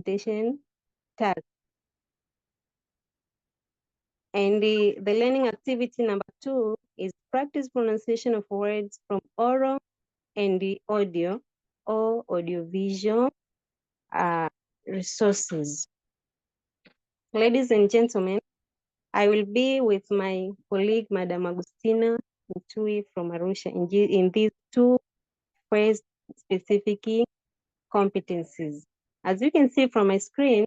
presentation task. And the learning activity number 2 is practice pronunciation of words from oral and the audio or audiovisual resources. Ladies and gentlemen, I will be with my colleague, Madam Agustina Mtui from Arusha in these 2 phrase specific competencies. As you can see from my screen,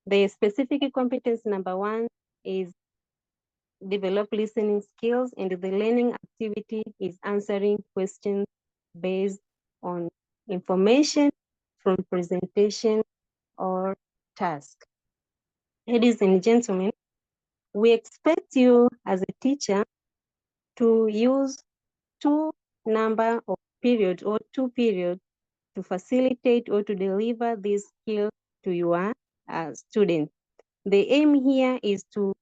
the specific competence number 1 is develop listening skills, and the learning activity is answering questions based on information from presentation or task. Ladies and gentlemen, we expect you as a teacher to use 2 number of periods or 2 periods to facilitate or to deliver this skill to your students. The aim here is to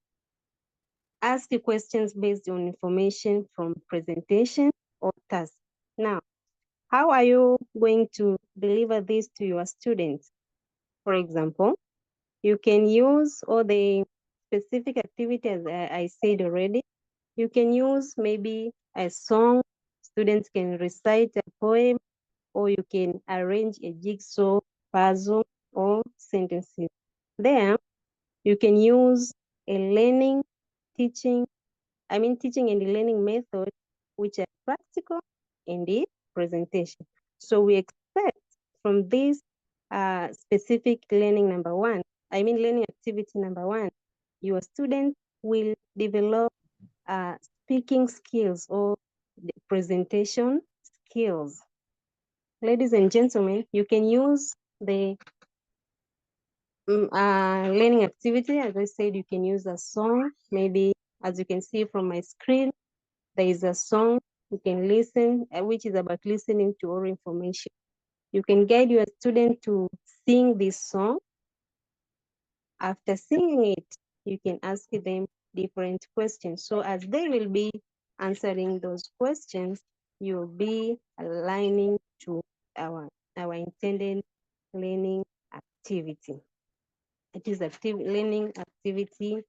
ask you questions based on information from presentation or task. Now, how are you going to deliver this to your students? For example, you can use all the specific activities I said already. You can use maybe a song, students can recite a poem, or you can arrange a jigsaw puzzle or sentences. There, you can use a teaching and learning method, which are practical in the presentation. So we expect from this specific learning learning activity number 1, your students will develop speaking skills or the presentation skills. Ladies and gentlemen, you can use the learning activity. As I said, you can use a song. Maybe, as you can see from my screen, there is a song you can listen, which is about listening to oral information. You can guide your student to sing this song. After singing it, you can ask them different questions. So as they will be answering those questions, you'll be aligning to our intended learning activity. It is learning activity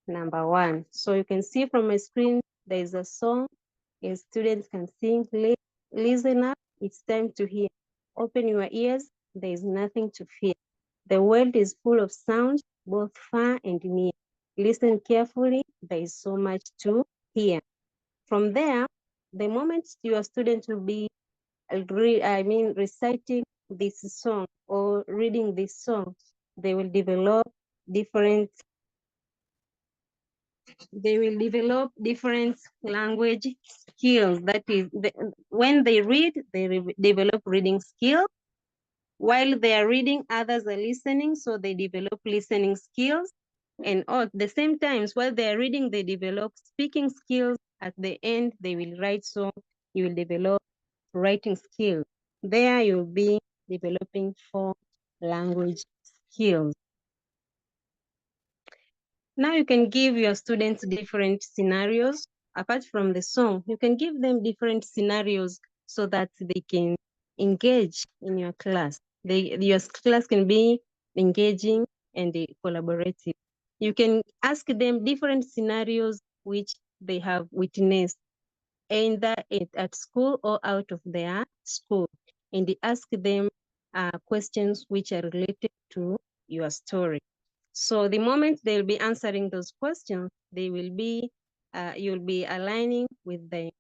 number 1. So you can see from my screen, there is a song. A student can sing. Listen up, it's time to hear. Open your ears, there is nothing to fear. The world is full of sound, both far and near. Listen carefully, there is so much to hear. From there, the moment your student will be reciting this song or reading this song, they will develop different language skills. That is, when they read, they develop reading skills. While they are reading, others are listening, so they develop listening skills. And at the same time, while they are reading, they develop speaking skills. At the end, they will write, so you will develop writing skills. There you'll be developing 4 language skills. Now you can give your students different scenarios. Apart from the song, you can give them different scenarios so that they can engage in your class. Your class can be engaging and collaborative. You can ask them different scenarios which they have witnessed either at school or out of their school, and ask them questions which are related to your story. So the moment they'll be answering those questions, you'll be aligning with the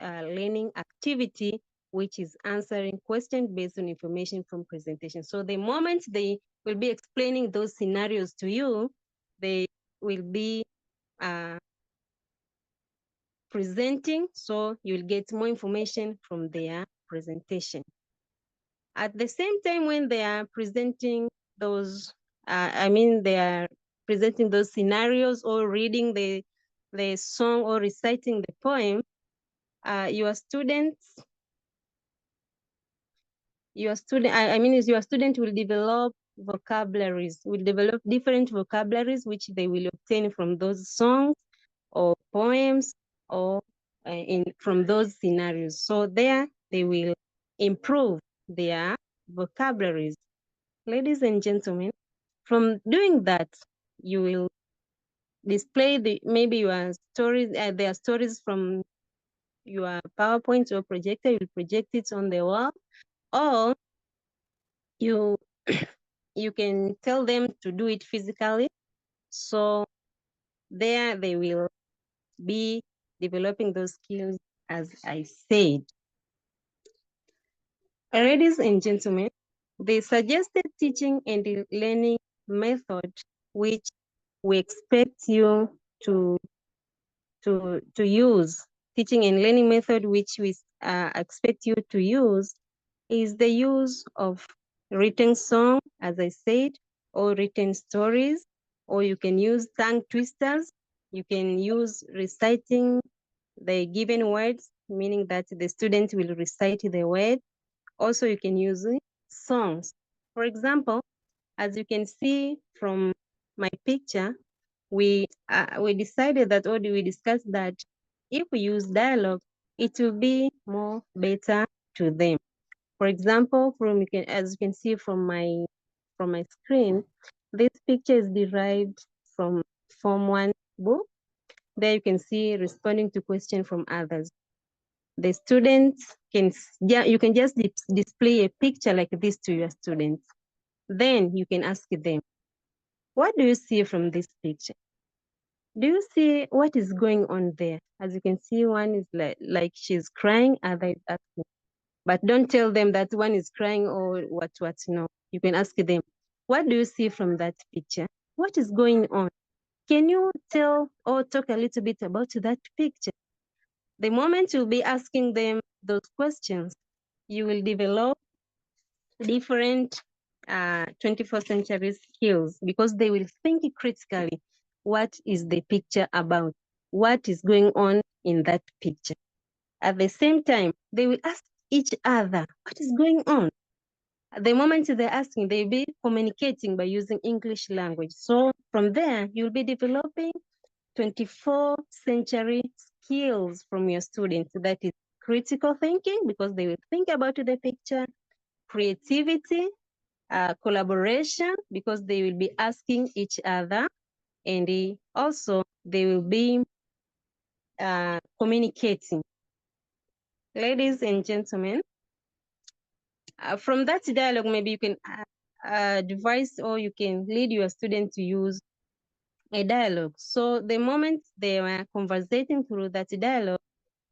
learning activity, which is answering questions based on information from presentation. So the moment they will be explaining those scenarios to you, they will be presenting, so you'll get more information from their presentation. At the same time, when they are presenting those, they are presenting those scenarios or reading the song or reciting the poem, your student will develop vocabularies, will develop different vocabularies which they will obtain from those songs or poems or from those scenarios. So there they will improve their vocabularies. Ladies and gentlemen, From doing that, you will display maybe your stories, their stories from your PowerPoint or projector. You project it on the wall, or you you can tell them to do it physically. So there they will be developing those skills, as I said. Ladies and gentlemen, the suggested teaching and learning method which we expect you to use, teaching and learning method which we expect you to use, is the use of written song, as I said, or written stories, or you can use tongue twisters. You can use reciting the given words, meaning that the student will recite the word. Also, you can use songs. For example, as you can see from my picture, we decided that, or we discussed that if we use dialogue, it will be more better to them. For example, as you can see from my screen, this picture is derived from Form 1 book. There you can see responding to questions from others. The students you can just display a picture like this to your students. Then you can ask them, what do you see from this picture? Do you see what is going on there? As you can see, one is like she's crying, other is asking. But don't tell them that one is crying or what, no. You can ask them, what do you see from that picture? What is going on? Can you tell or talk a little bit about that picture? The moment you'll be asking them those questions, you will develop different 21st century skills, because they will think critically. What is the picture about? What is going on in that picture? At the same time, they will ask each other, what is going on? At the moment they're asking, they'll be communicating by using English language. So from there, you'll be developing 24th century skills from your students. That is critical thinking, because they will think about the picture, creativity, collaboration, because they will be asking each other, and also they will be communicating. Ladies and gentlemen, from that dialogue, maybe you can devise, or you can lead your student to use a dialogue. So the moment they were conversating through that dialogue,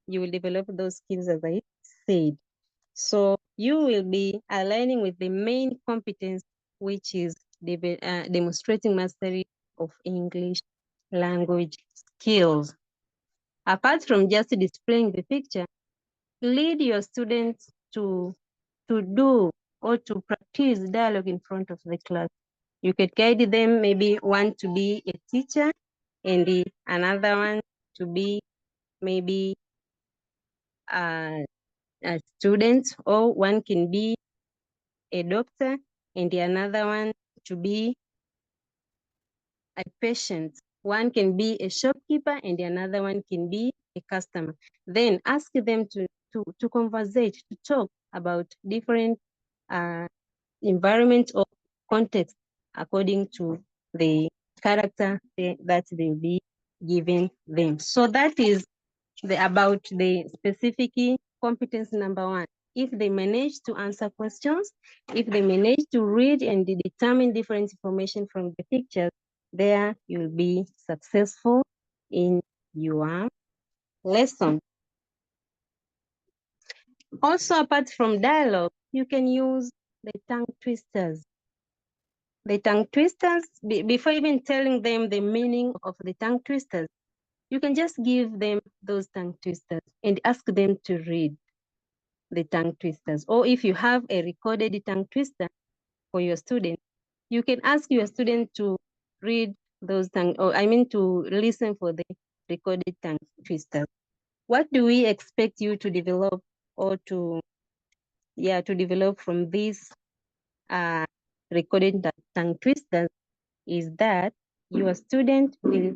you will develop those skills, as I said. So you will be aligning with the main competence, which is demonstrating mastery of English language skills. Apart from just displaying the picture, lead your students to do or to practice dialogue in front of the class. You could guide them, maybe one to be a teacher and another one to be maybe a student, or one can be a doctor and the another one to be a patient. One can be a shopkeeper and the another one can be a customer. Then ask them to conversate, to talk about different environment or context according to the character that they'll be giving them. So that is about the specific competence number 1. If they manage to answer questions, if they manage to read and determine different information from the pictures, there you'll be successful in your lesson. Also, apart from dialogue, you can use the tongue twisters. The tongue twisters, before even telling them the meaning of the tongue twisters, you can just give them those tongue twisters and ask them to read the tongue twisters. Or if you have a recorded tongue twister for your student, you can ask your student to read those to listen for the recorded tongue twisters. What do we expect you to develop, or to develop from these recorded tongue twisters, is that your student will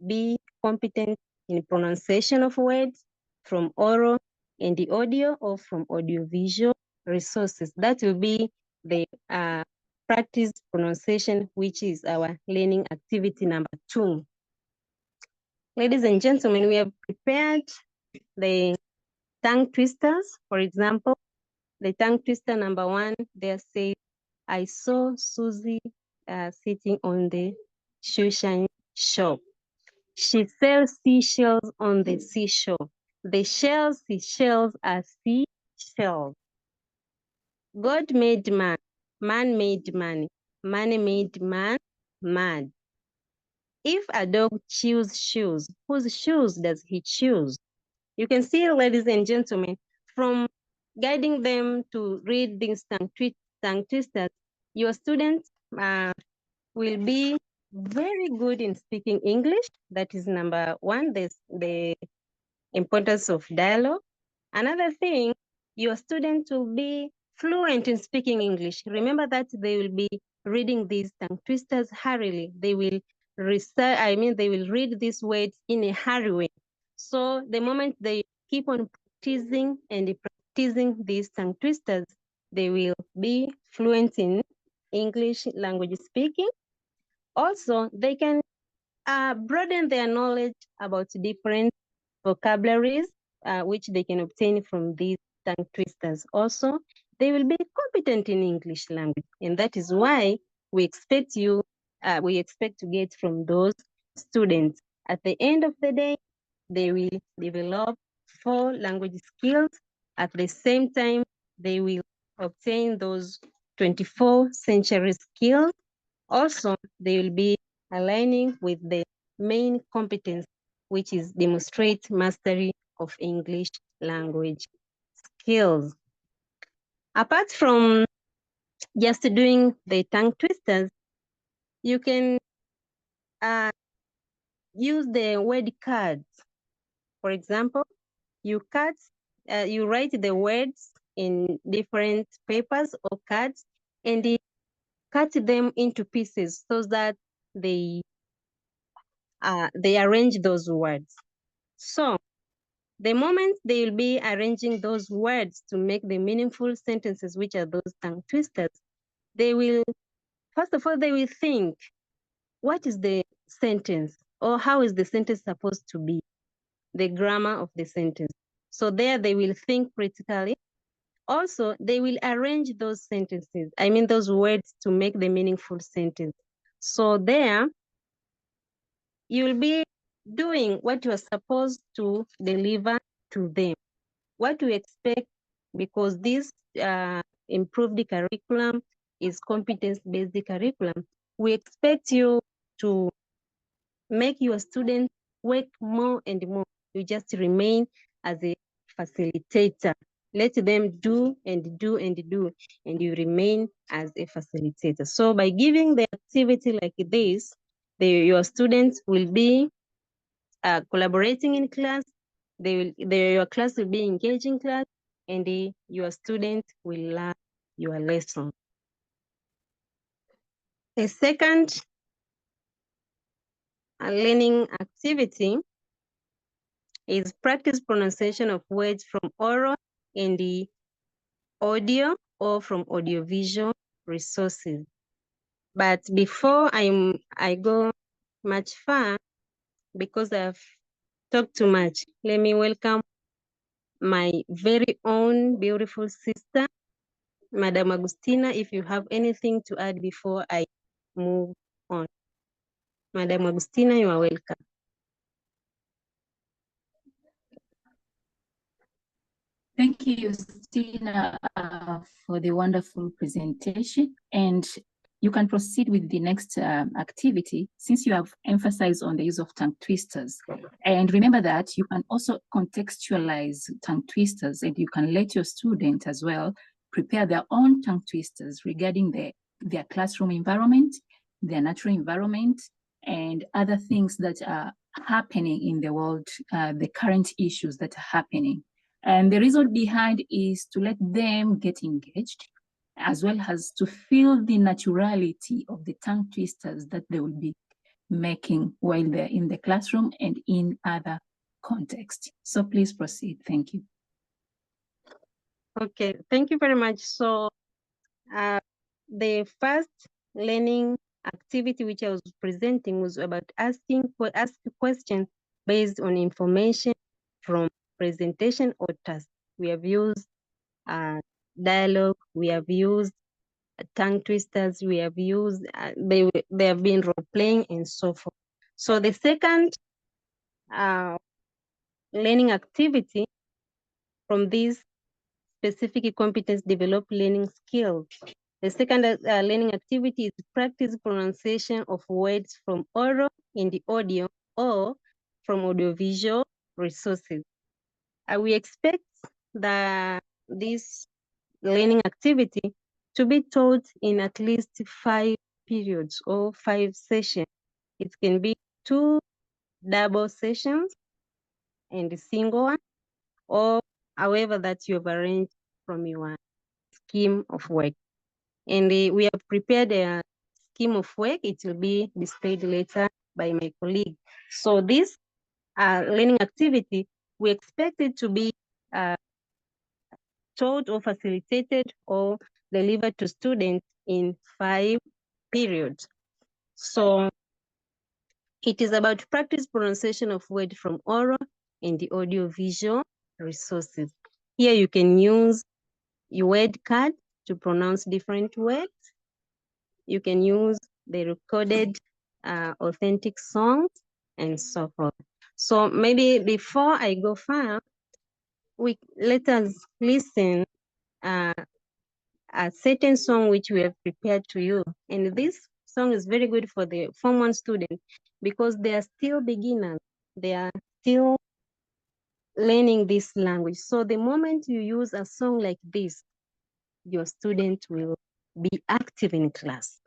be competent in pronunciation of words from oral and the audio, or from audiovisual resources. That will be the practice pronunciation, which is our learning activity number 2. Ladies and gentlemen, we have prepared the tongue twisters. For example, the tongue twister number 1, there says, I saw Susie sitting on the shoeshine shop. She sells seashells on the seashore. The seashells are seashells. God made man, man made money, money made man mad. If a dog chews shoes, whose shoes does he choose? You can see, ladies and gentlemen, from guiding them to read these tongue twisters, your students will be very good in speaking English. That is number 1, the importance of dialogue. Another thing, your students will be fluent in speaking English. Remember that they will be reading these tongue twisters hurriedly. They will they will read these words in a hurry way. So the moment they keep on practicing these tongue twisters, they will be fluent in English language speaking. Also, they can broaden their knowledge about different vocabularies, which they can obtain from these tongue twisters. Also, they will be competent in English language. And that is why we expect to get from those students. At the end of the day, they will develop 4 language skills. At the same time, they will obtain those 24th century skills. Also, they will be aligning with the main competence, which is demonstrate mastery of English language skills. Apart from just doing the tongue twisters, you can use the word cards. For example, you write the words in different papers or cards, and you cut them into pieces so that they arrange those words. So the moment they will be arranging those words to make the meaningful sentences, which are those tongue twisters, they will, first of all, they will think, what is the sentence? Or how is the sentence supposed to be? The grammar of the sentence. So there they will think critically. Also, they will arrange those sentences, those words to make the meaningful sentence. So there, you'll be doing what you are supposed to deliver to them. What we expect, because this improved curriculum is competence-based curriculum, we expect you to make your students work more and more. You just remain as a facilitator. Let them do and do and do, and you remain as a facilitator. So by giving the activity like this, your students will be collaborating in class, your class will be engaging class, and your student will learn your lesson. A second learning activity is practice pronunciation of words from oral and the audio or from audiovisual resources. But before I go much far, because I've talked too much, let me welcome my very own beautiful sister, Madam Agustina, if you have anything to add before I move on. Madam Agustina, you are welcome. Thank you, Justina, for the wonderful presentation. And you can proceed with the next activity, since you have emphasized on the use of tongue twisters. And remember that you can also contextualize tongue twisters, and you can let your student as well prepare their own tongue twisters regarding their classroom environment, their natural environment, and other things that are happening in the world, the current issues that are happening. And the reason behind is to let them get engaged, as well as to feel the naturality of the tongue twisters that they will be making while they're in the classroom and in other contexts. So please proceed. Thank you. Okay, thank you very much. So the first learning activity which I was presenting was about asking questions based on information from presentation or task. We have used dialogue, we have used tongue twisters, we have used, they have been role playing and so forth. So the second learning activity from these specific competence develop learning skills. The second learning activity is practice pronunciation of words from oral in the audio or from audiovisual resources. We expect this learning activity to be taught in at least 5 periods or 5 sessions. It can be 2 double sessions and a single one, or however that you have arranged from your scheme of work. And we have prepared a scheme of work. It will be displayed later by my colleague. So this learning activity, we expect it to be taught or facilitated or delivered to students in 5 periods. So it is about practice pronunciation of words from oral and the audio-visual resources. Here you can use your word card to pronounce different words. You can use the recorded authentic songs and so forth. So maybe before I go far, let us listen a certain song which we have prepared to you. And this song is very good for the Form 1 students because they are still beginners. They are still learning this language. So the moment you use a song like this, your student will be active in class.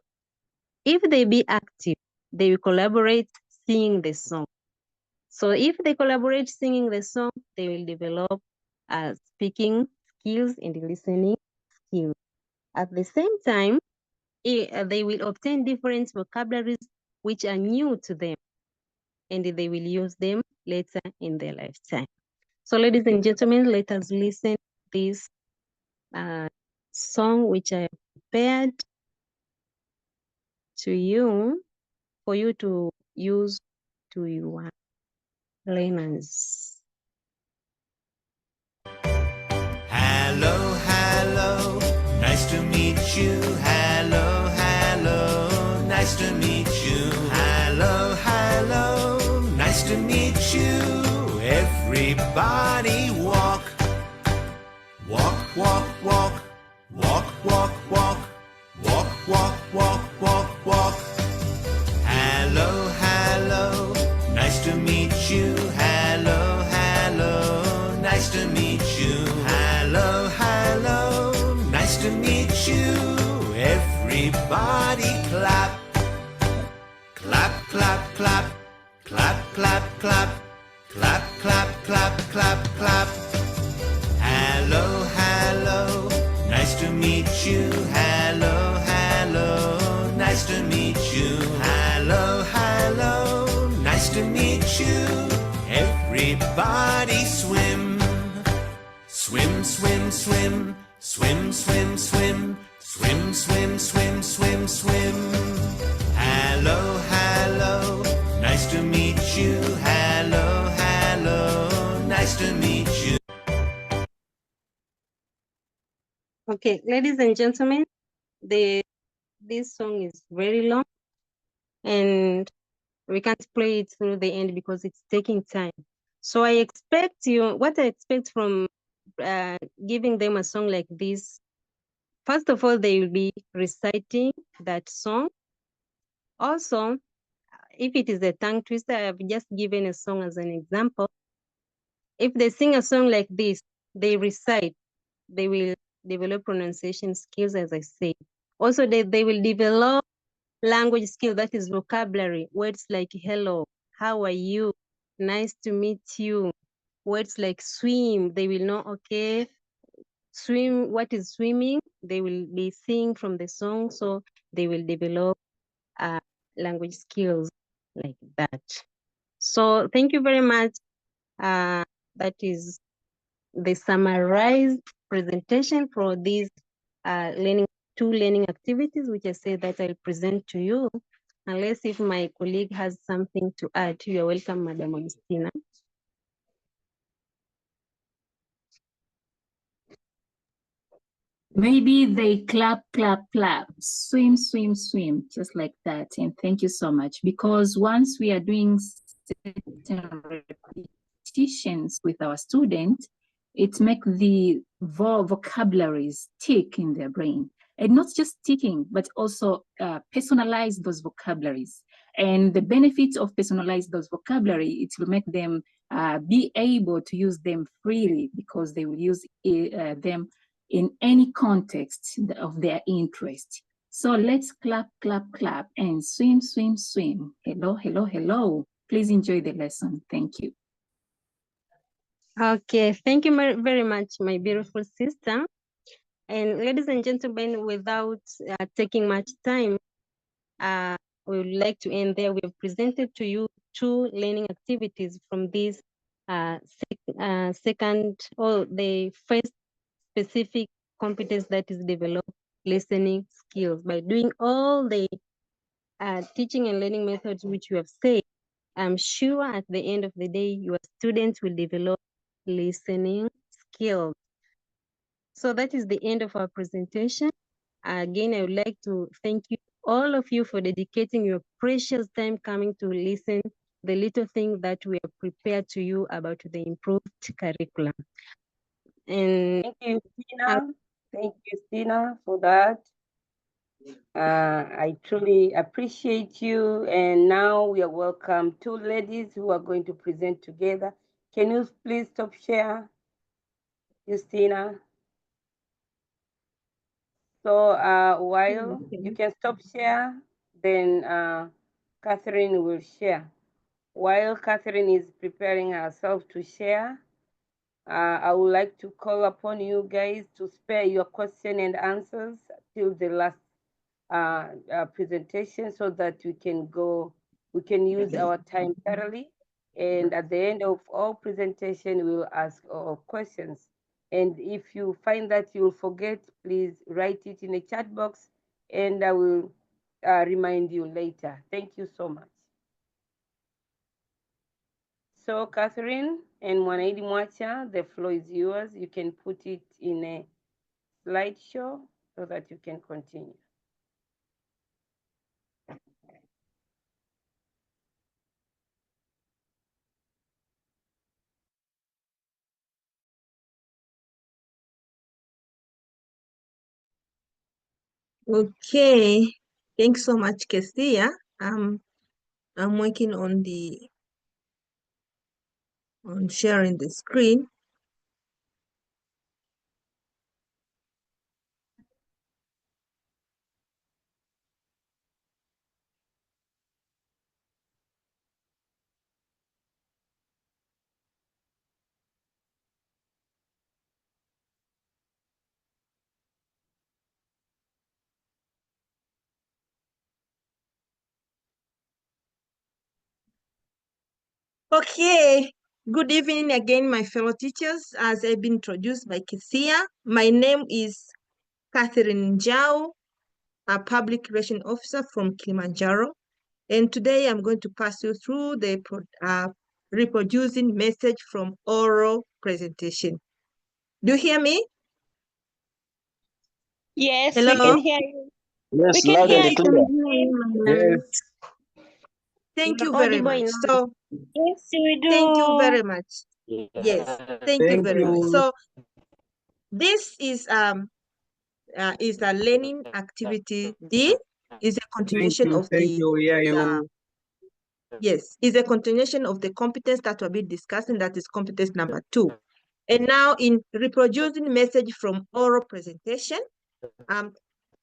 If they be active, they will collaborate singing the song. So if they collaborate singing the song, they will develop speaking skills and listening skills. At the same time, they will obtain different vocabularies which are new to them, and they will use them later in their lifetime. So ladies and gentlemen, let us listen to this song which I have prepared to you for you to use to your learners. Hello, hello, nice to meet you. Hello, hello, nice to meet you. Hello, hello, nice to meet you. Everybody walk, walk, walk, walk, walk, walk, walk, walk, walk, walk, walk, walk. Hello, hello, nice to meet you. Hello, hello, nice to meet you. Hello, hello, nice to meet you. Everybody clap, clap, clap, clap, clap, clap, clap, clap, clap, clap, clap, clap. Hello, hello, nice to meet you. Hello, hello, nice to meet you. Hello, hello, nice to meet you. Everybody swim, swim, swim, swim, swim, swim, swim, swim, swim, swim, swim, swim. Hello, hello, nice to meet you. Hello, hello, nice to meet you. Okay, ladies and gentlemen, this song is very long and we can't play it through the end because it's taking time. So what I expect from giving them a song like this, first of all, they will be reciting that song. Also, if it is a tongue twister, I have just given a song as an example. If they sing a song like this, they recite, they will develop pronunciation skills, as I said. Also, they will develop language skill, that is vocabulary, words like hello, how are you, nice to meet you. Words like swim, they will know, okay, swim, what is swimming? They will be singing from the song, so they will develop language skills like that. So thank you very much. That is the summarized presentation for this learning two learning activities, which I say that I'll present to you, unless if my colleague has something to add. You're welcome, Madam Agustina. Maybe they clap, clap, clap, swim, swim, swim, just like that. And thank you so much. Because once we are doing certain repetitions with our students, it makes the vocabularies stick in their brain. And not just sticking, but also personalize those vocabularies. And the benefit of personalize those vocabulary, it will make them be able to use them freely, because they will use them in any context of their interest. So let's clap, clap, clap, and swim, swim, swim. Hello, hello, hello. Please enjoy the lesson. Thank you. Okay, thank you very much, my beautiful sister. And ladies and gentlemen, without taking much time, we would like to end there. We have presented to you two learning activities from this second, or the first specific competence that is developed, listening skills. By doing all the teaching and learning methods which you have said, I'm sure at the end of the day, your students will develop listening skills. So that is the end of our presentation. Again, I would like to thank you, all of you, for dedicating your precious time coming to listen the little thing that we have prepared to you about the improved curriculum. And thank you, Stina. Thank you, Stina, for that. I truly appreciate you. And now we are welcome two ladies who are going to present together. Can you please stop share, Justina? So while you can stop share, then Catherine will share. While Catherine is preparing herself to share, I would like to call upon you guys to spare your question and answers till the last presentation, so that we can use our time thoroughly. And at the end of all presentation, we will ask all questions. And if you find that you'll forget, please write it in the chat box, and I will remind you later. Thank you so much. So Catherine and Mwanaidi Mwacha, the floor is yours. You can put it in a slideshow so that you can continue. Okay, thanks so much, Kesia. I'm working on sharing the screen. Okay, good evening again, my fellow teachers. As I've been introduced by Kesia, my name is Catherine Njau, a public relation officer from Kilimanjaro. And today I'm going to pass you through the reproducing message from oral presentation. Do you hear me? Yes, Hello? we can hear you. Yes, We can loud hear and you. clear. Yes. Thank you you're very audible much. enough. So Yes, we do. thank you very much. Yes, thank you Thank very much. you. So this is a learning activity D, is a continuation of Thank you. We hear you. yes, is a continuation of the competence that we'll be discussing, that is competence number 2. And now in reproducing message from oral presentation,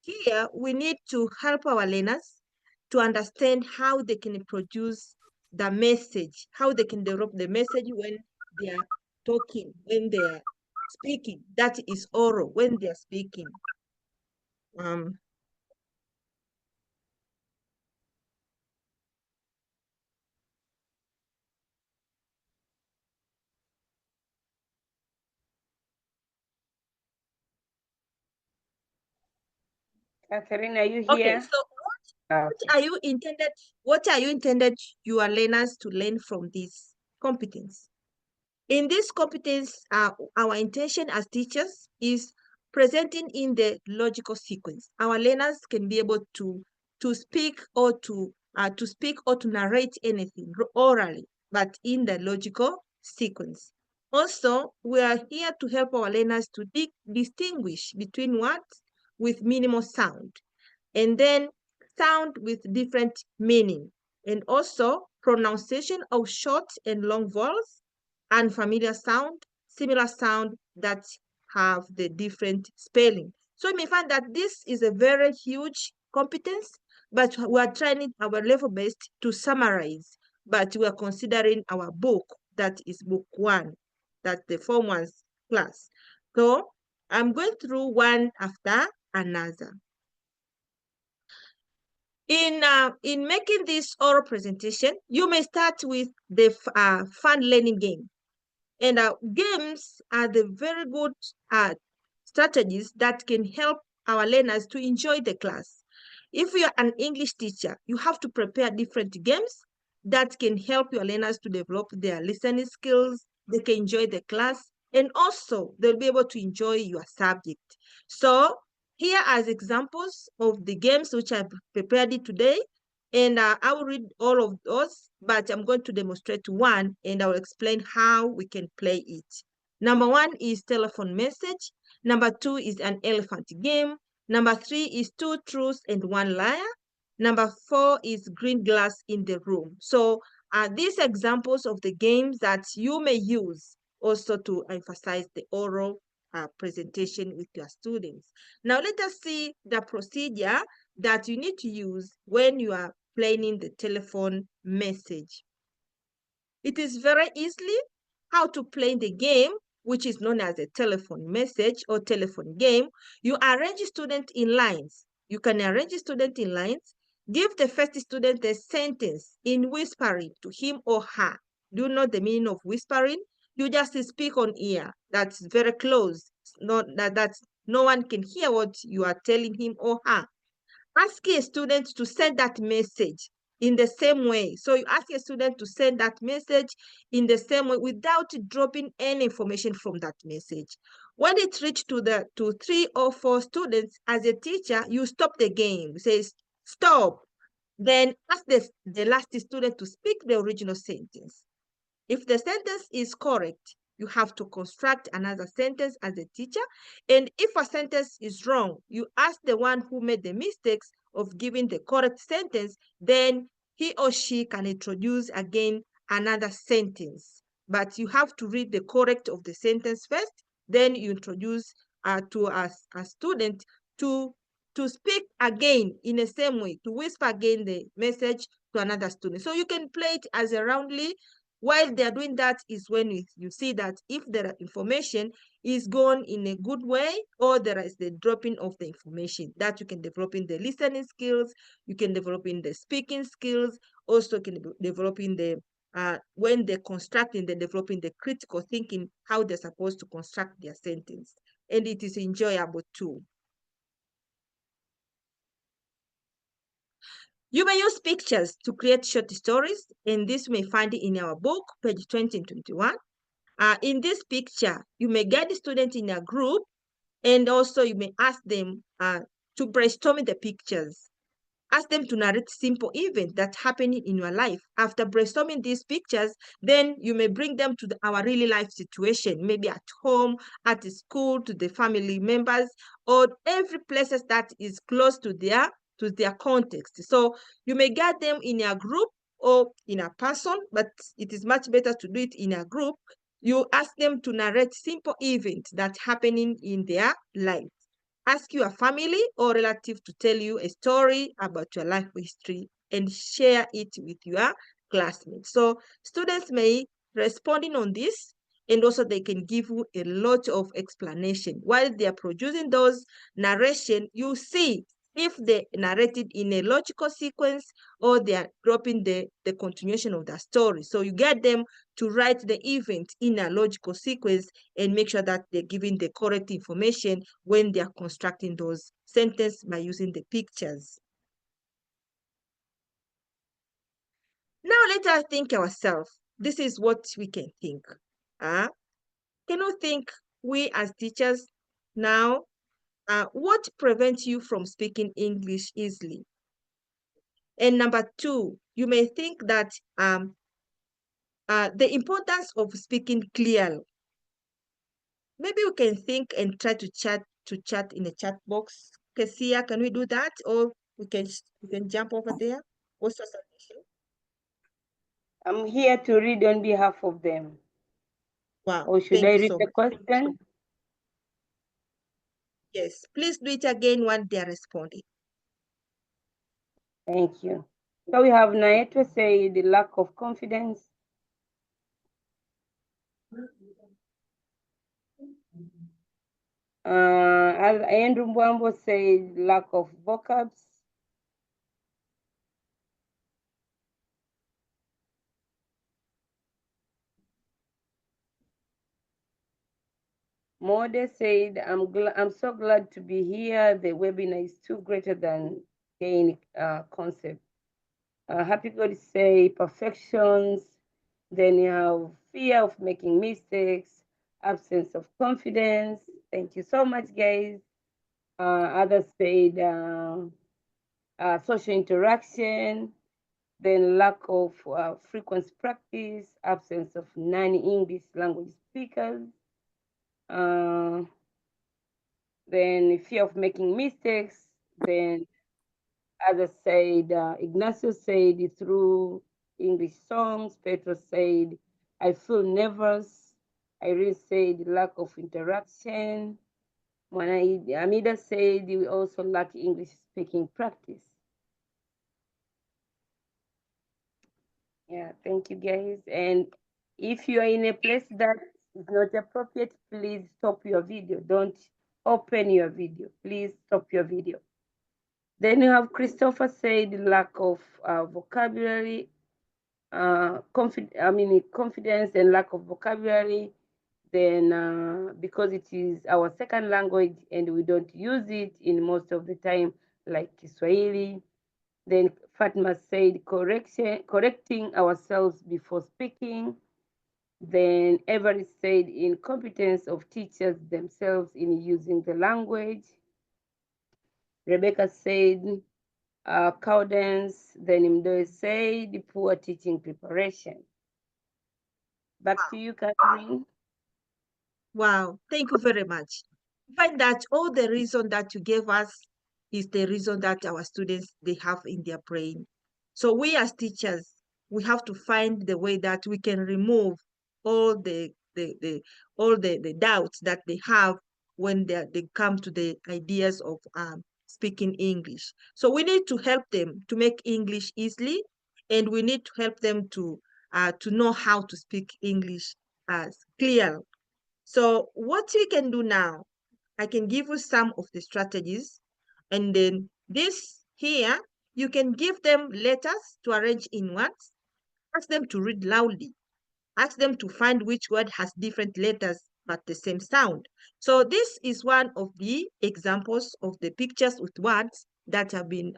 here we need to help our learners to understand how they can produce the message, how they can develop the message when they are talking, when they are speaking. That is oral, when they are speaking. Catherine, are you Okay, here? so Okay. what are you intended your learners to learn from this competence? In this competence, our intention as teachers is presenting in the logical sequence. Our learners can be able to speak or to narrate anything orally, but in the logical sequence. Also, we are here to help our learners to distinguish between words with minimal sound, and then sound with different meaning, and also pronunciation of short and long vowels, unfamiliar sound, similar sound that have the different spelling. So you may find that this is a very huge competence, but we are trying our level best to summarize, but we are considering our book, that is book 1, that's the Form 1 class. So I'm going through one after another. In making this oral presentation, you may start with the fun learning game. And games are the very good strategies that can help our learners to enjoy the class. If you're an English teacher, you have to prepare different games that can help your learners to develop their listening skills. They can enjoy the class, and also they'll be able to enjoy your subject. So here are examples of the games which I've prepared today. And I will read all of those, but I'm going to demonstrate one, and I will explain how we can play it. Number 1 is telephone message. Number 2 is an elephant game. Number 3 is 2 truths and 1 liar. Number 4 is green glass in the room. So these examples of the games that you may use also to emphasize the oral presentation with your students. Now let us see the procedure that you need to use when you are playing the telephone message. It is very easily how to play the game, which is known as a telephone message or telephone game. You arrange students in lines. You can arrange students in lines. Give the first student a sentence in whispering to him or her. Do you know the meaning of whispering? You just speak on ear. That's very close. Not that no one can hear what you are telling him or her. Ask a student to send that message in the same way. So you ask a student to send that message in the same way without dropping any information from that message. When it reaches to 3 or 4 students, as a teacher, you stop the game. You say, stop. Then ask the last student to speak the original sentence. If the sentence is correct, you have to construct another sentence as a teacher. And if a sentence is wrong, you ask the one who made the mistakes of giving the correct sentence, then he or she can introduce again another sentence. But you have to read the correct of the sentence first, then you introduce to a student to speak again in the same way, to whisper again the message to another student. So you can play it as a roundly. While they're doing that is when you see that if the information is gone in a good way, or there is the dropping of the information, that you can develop in the listening skills, you can develop in the speaking skills, also can develop in the when they're constructing, they're developing the critical thinking, how they're supposed to construct their sentence. And it is enjoyable too. You may use pictures to create short stories, and this you may find in our book, page 20 and 21. In this picture, you may guide the student in a group, and also you may ask them to brainstorm the pictures. Ask them to narrate simple events that happen in your life. After brainstorming these pictures, then you may bring them to our really life situation, maybe at home, at school, to the family members, or every place that is close to their context. So you may guide them in a group or in a person, but it is much better to do it in a group. You ask them to narrate simple events that happening in their life. Ask your family or relative to tell you a story about your life history and share it with your classmates. So students may responding on this, and also they can give you a lot of explanation. While they are producing those narration, you see if they narrated in a logical sequence or they are dropping the continuation of the story. So you get them to write the event in a logical sequence and make sure that they're giving the correct information when they are constructing those sentences by using the pictures. Now let us think ourselves. This is what we can think. Can you think, we as teachers now, what prevents you from speaking English easily? And number two, you may think that the importance of speaking clearly. Maybe we can think and try to chat in the chat box. Kesia, can we do that? Or we can jump over there? What's your suggestion? I'm here to read on behalf of them. Wow. Or should Thank I you read so the much. question? Yes, please do it again when they are responding. Thank you. So we have Naeto say the lack of confidence. Andrew Mbwambo say lack of vocabs. Mode said, I'm so glad to be here. The webinar is too greater than gain concept. Happy God say perfections. Then you have fear of making mistakes, absence of confidence. Thank you so much, guys. Others said social interaction, then lack of frequent practice, absence of non-English language speakers, then fear of making mistakes, then others said, Ignacio said through English songs, Petro said, I feel nervous. Irene said lack of interaction. Amida said we also lack English speaking practice. Yeah, thank you guys. And if you are in a place that is not appropriate, please stop your video. Don't open your video. Please stop your video. Then you have Christopher said lack of vocabulary, confidence and lack of vocabulary. Then because it is our second language and we don't use it in most of the time, like Kiswahili. Then Fatma said correcting ourselves before speaking. Then Everett said incompetence of teachers themselves in using the language. Rebecca said cowardice. Then Imdoe said poor teaching preparation. Back to you, Catherine. Wow, thank you very much. I find that all the reason that you gave us is the reason that our students, they have in their brain. So we as teachers, we have to find the way that we can remove all the doubts that they have when they come to the ideas of speaking English. So we need to help them to make English easily, and we need to help them to know how to speak English as clear. So what we can do now, I can give you some of the strategies, and then this here, you can give them letters to arrange in words, ask them to read loudly, ask them to find which word has different letters but the same sound. So this is one of the examples of the pictures with words that have been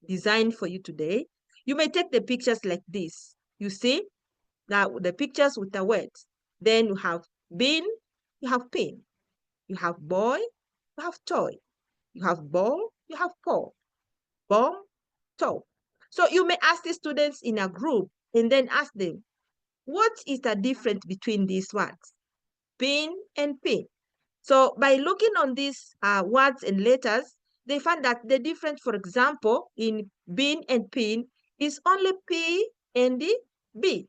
designed for you today. You may take the pictures like this. You see, now the pictures with the words. Then you have bin, you have pin. You have boy, you have toy. You have ball, you have paw. Bomb, toe. So you may ask the students in a group and then ask them, what is the difference between these words? Pin and pin. So by looking on these words and letters, they find that the difference, for example, in bin and pin is only P and the B.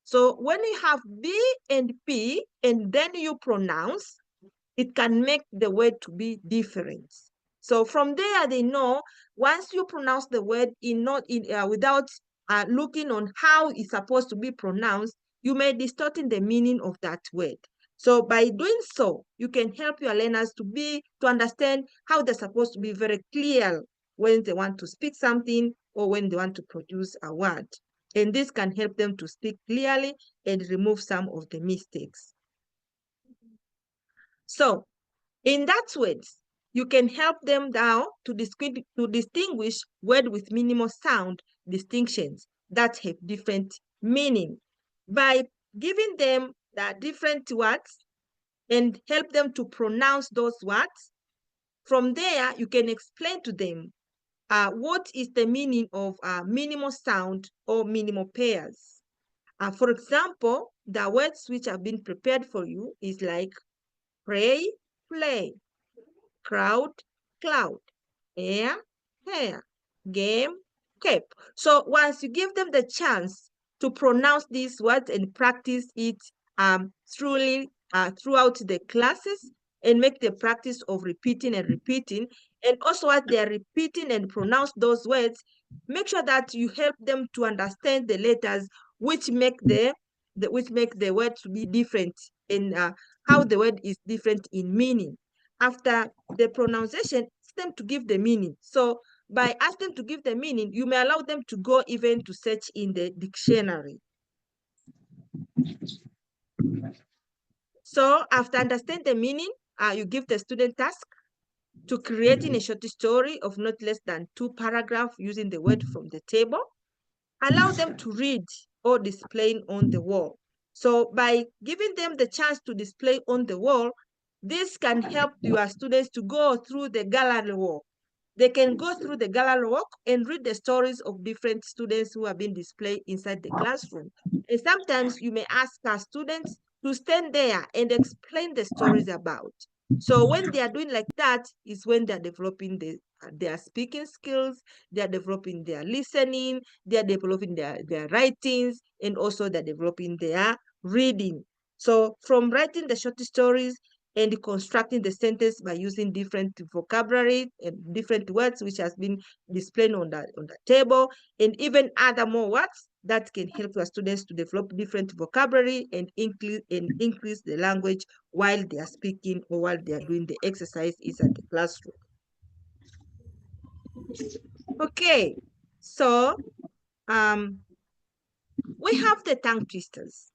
So when you have B and P and then you pronounce, it can make the word to be different. So from there, they know once you pronounce the word without looking on how it's supposed to be pronounced, you may distort the meaning of that word. So by doing so, you can help your learners to understand how they're supposed to be very clear when they want to speak something or when they want to produce a word. And this can help them to speak clearly and remove some of the mistakes. So in that way, you can help them now to distinguish words with minimal sound distinctions that have different meaning by giving them the different words and help them to pronounce those words. From there, you can explain to them what is the meaning of minimal sound or minimal pairs. For example, the words which have been prepared for you is like pray, play, crowd, cloud, air, hair, game, cape. So once you give them the chance to pronounce these words and practice it truly throughout the classes and make the practice of repeating and repeating, and also what they are repeating and pronounce those words, make sure that you help them to understand the letters which make the word to be different and how the word is different in meaning. After the pronunciation, ask them to give the meaning. So by asking them to give the meaning, you may allow them to go even to search in the dictionary. So after understanding the meaning, you give the student task to creating a short story of not less than 2 paragraphs using the word from the table. Allow them to read or display on the wall. So by giving them the chance to display on the wall, this can help your students to go through the gallery walk. They can go through the gallery walk and read the stories of different students who have been displayed inside the classroom. And sometimes you may ask our students to stand there and explain the stories about. So when they are doing like that is when they're developing their speaking skills, they're developing their listening, they're developing their writings, and also they're developing their reading. So from writing the short stories and constructing the sentence by using different vocabulary and different words which has been displayed on the table, and even other more words that can help your students to develop different vocabulary and increase the language while they are speaking or while they are doing the exercise inside the classroom. Okay, so we have the tongue twisters.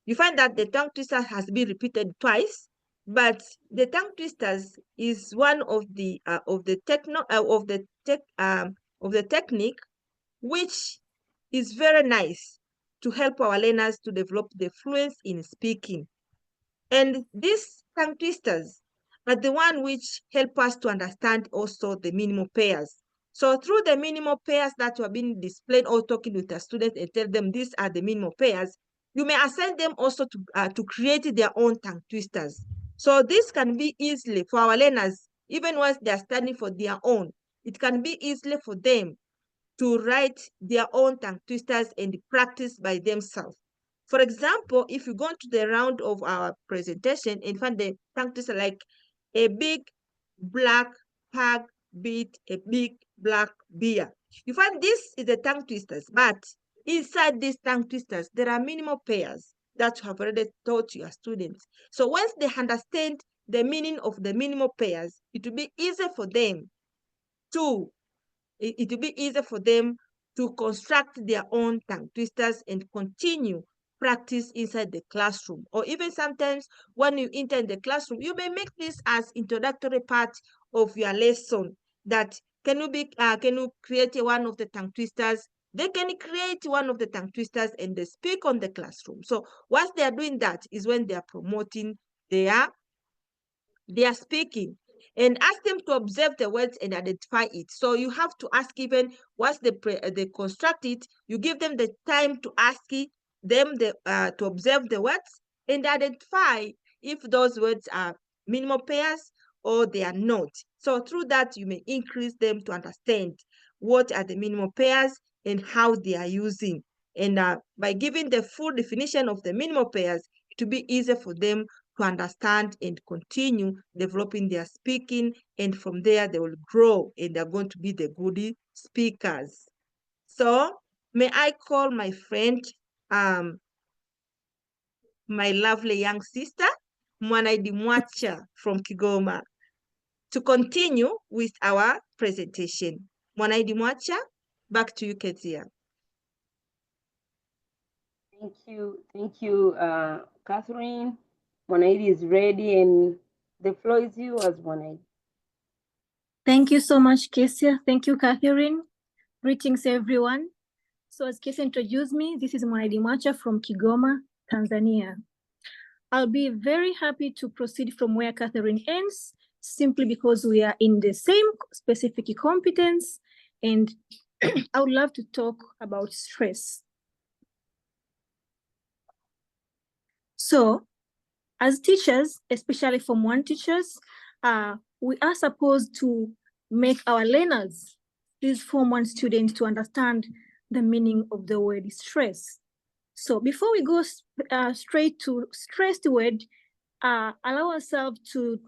You find that the tongue twister has been repeated twice, but the tongue twisters is one of the technique which is very nice to help our learners to develop the fluency in speaking. And these tongue twisters are the one which help us to understand also the minimal pairs. So through the minimal pairs that you have been displayed or talking with the students and tell them these are the minimal pairs, you may assign them also to create their own tongue twisters. So this can be easily for our learners, even once they are studying for their own, it can be easily for them to write their own tongue twisters and practice by themselves. For example, if you go to the round of our presentation and find the tongue twister like a big black pug beat a big black bear. You find this is the tongue twisters, but inside these tongue twisters, there are minimal pairs that you have already taught your students. So once they understand the meaning of the minimal pairs, it will be easy for them to it will be easier for them to construct their own tongue twisters and continue practice inside the classroom. Or even sometimes when you enter in the classroom, you may make this as introductory part of your lesson. That can you create one of the tongue twisters? They can create one of the tongue twisters and they speak on the classroom. So once they are doing that is when they are promoting their speaking, and ask them to observe the words and identify it. So you have to ask, even once they construct it, you give them the time to ask them to observe the words and identify if those words are minimal pairs or they are not. So through that, you may increase them to understand what are the minimal pairs and how they are using. And by giving the full definition of the minimal pairs, it will be easier for them to understand and continue developing their speaking, and from there they will grow and they're going to be the good speakers. So may I call my friend, my lovely young sister, Mwanaidi Mwacha from Kigoma to continue with our presentation. Mwanaidi Mwacha, back to you, Kezia. Thank you, Catherine. Mwanaidi is ready, and the floor is yours, Mwanaidi. Thank you so much, Kesia. Thank you, Catherine. Greetings, everyone. So as Kesia introduced me, this is Mwanaidi Mwacha from Kigoma, Tanzania. I'll be very happy to proceed from where Catherine ends, simply because we are in the same specific competence, and I would love to talk about stress. So, as teachers, especially Form 1 teachers, we are supposed to make our learners, these Form 1 students, to understand the meaning of the word stress. So before we go straight to stressed word, allow ourselves to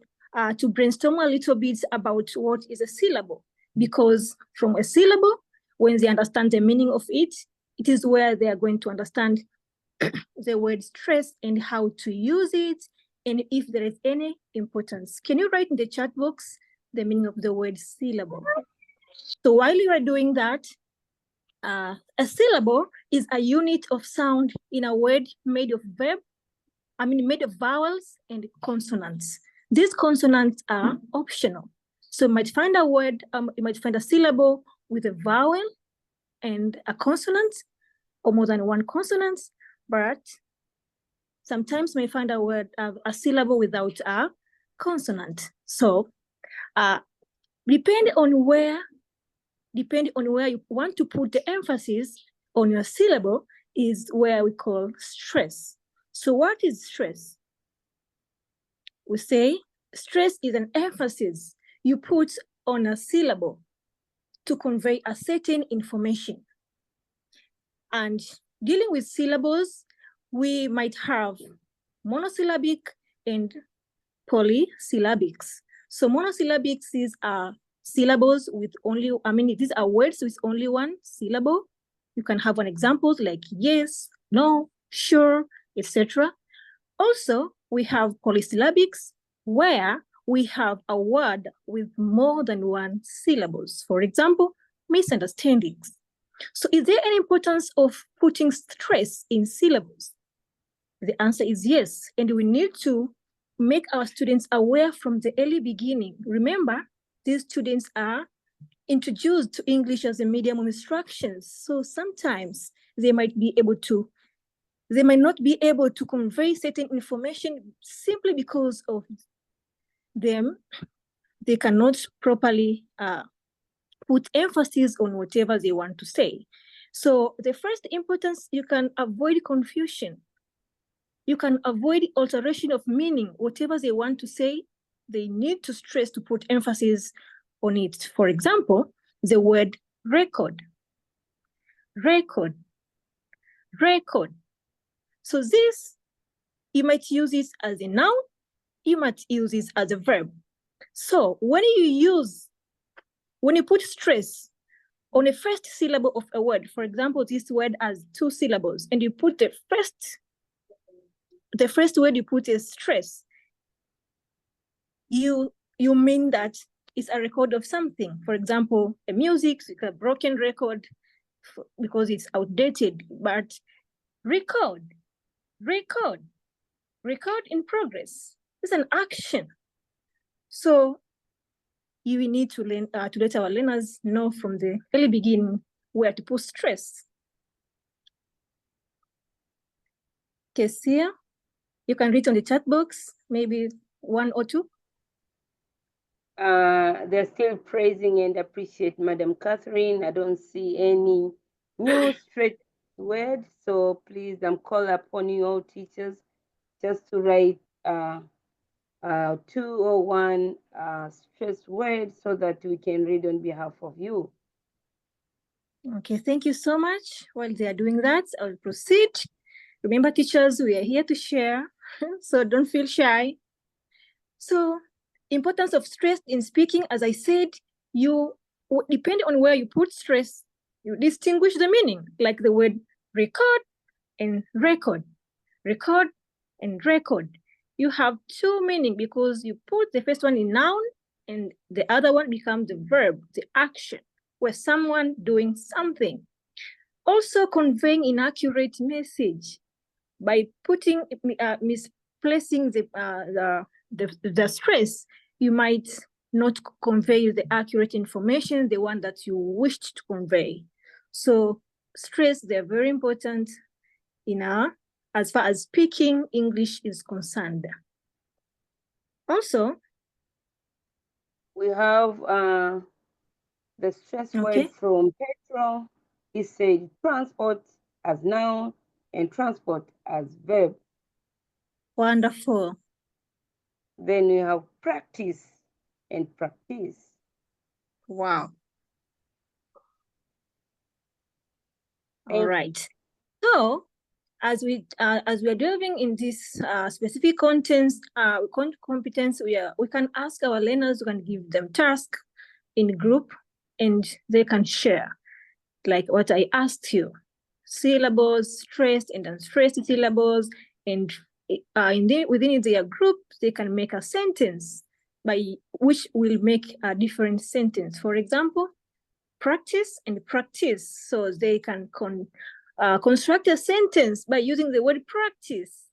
brainstorm a little bit about what is a syllable, because from a syllable, when they understand the meaning of it, it is where they are going to understand the word stress and how to use it, and if there is any importance. Can you write in the chat box the meaning of the word syllable? So while you are doing that, a syllable is a unit of sound in a word made of made of vowels and consonants. These consonants are optional. So you might find a word, you might find a syllable with a vowel and a consonant, or more than one consonant, but sometimes you may find a word, a syllable without a consonant. So depending on where you want to put the emphasis on your syllable is where we call stress. So what is stress? We say stress is an emphasis you put on a syllable to convey a certain information. And dealing with syllables, we might have monosyllabic and polysyllabics. So monosyllabics is syllables with only, these are words with only one syllable. You can have an example like yes, no, sure, etc. Also, we have polysyllabics where we have a word with more than one syllables. For example, misunderstandings. So is there any importance of putting stress in syllables? The answer is yes, and we need to make our students aware from the early beginning. Remember, these students are introduced to English as a medium of instructions. So sometimes they might not be able to convey certain information simply because of them. They cannot properly put emphasis on whatever they want to say. So the first importance, you can avoid confusion. You can avoid alteration of meaning. Whatever they want to say, they need to stress to put emphasis on it. For example, the word record. Record. Record. So this, you might use it as a noun, you might use it as a verb. So when you put stress on the first syllable of a word, for example, this word has 2 syllables, and you put the first word you put is stress, you mean that it's a record of something. For example, a music, it's a broken record because it's outdated, but record in progress. It's an action. So you will need to learn to let our learners know from the early beginning where to put stress. Kesia, you can read on the chat box, maybe 1 or 2. They're still praising and appreciate Madam Catherine. I don't see any new straight word, so please call upon you all teachers just to write 2 or 1 stress word so that we can read on behalf of you. Okay, thank you so much. While they are doing that, I'll proceed. Remember, teachers, we are here to share, so don't feel shy. So, importance of stress in speaking, as I said, depending on where you put stress, you distinguish the meaning, like the word record and record, record and record. you have two meaning because you put the first one in noun and the other one becomes the verb, the action, where someone doing something. Also conveying inaccurate message by putting misplacing the stress, you might not convey the accurate information, the one that you wished to convey. So stress, they're very important in as far as speaking English is concerned. Also, we have the stress word from Petro. He said transport as noun and transport as verb. Wonderful. Then we have practice and practice. Wow. All right. So as we are delving in this specific contents, competence, we can ask our learners, we can give them tasks in group, and they can share, like what I asked you, syllables, stressed and unstressed syllables, and within their group, they can make a sentence by which will make a different sentence. For example, practice and practice. So they can construct a sentence by using the word practice,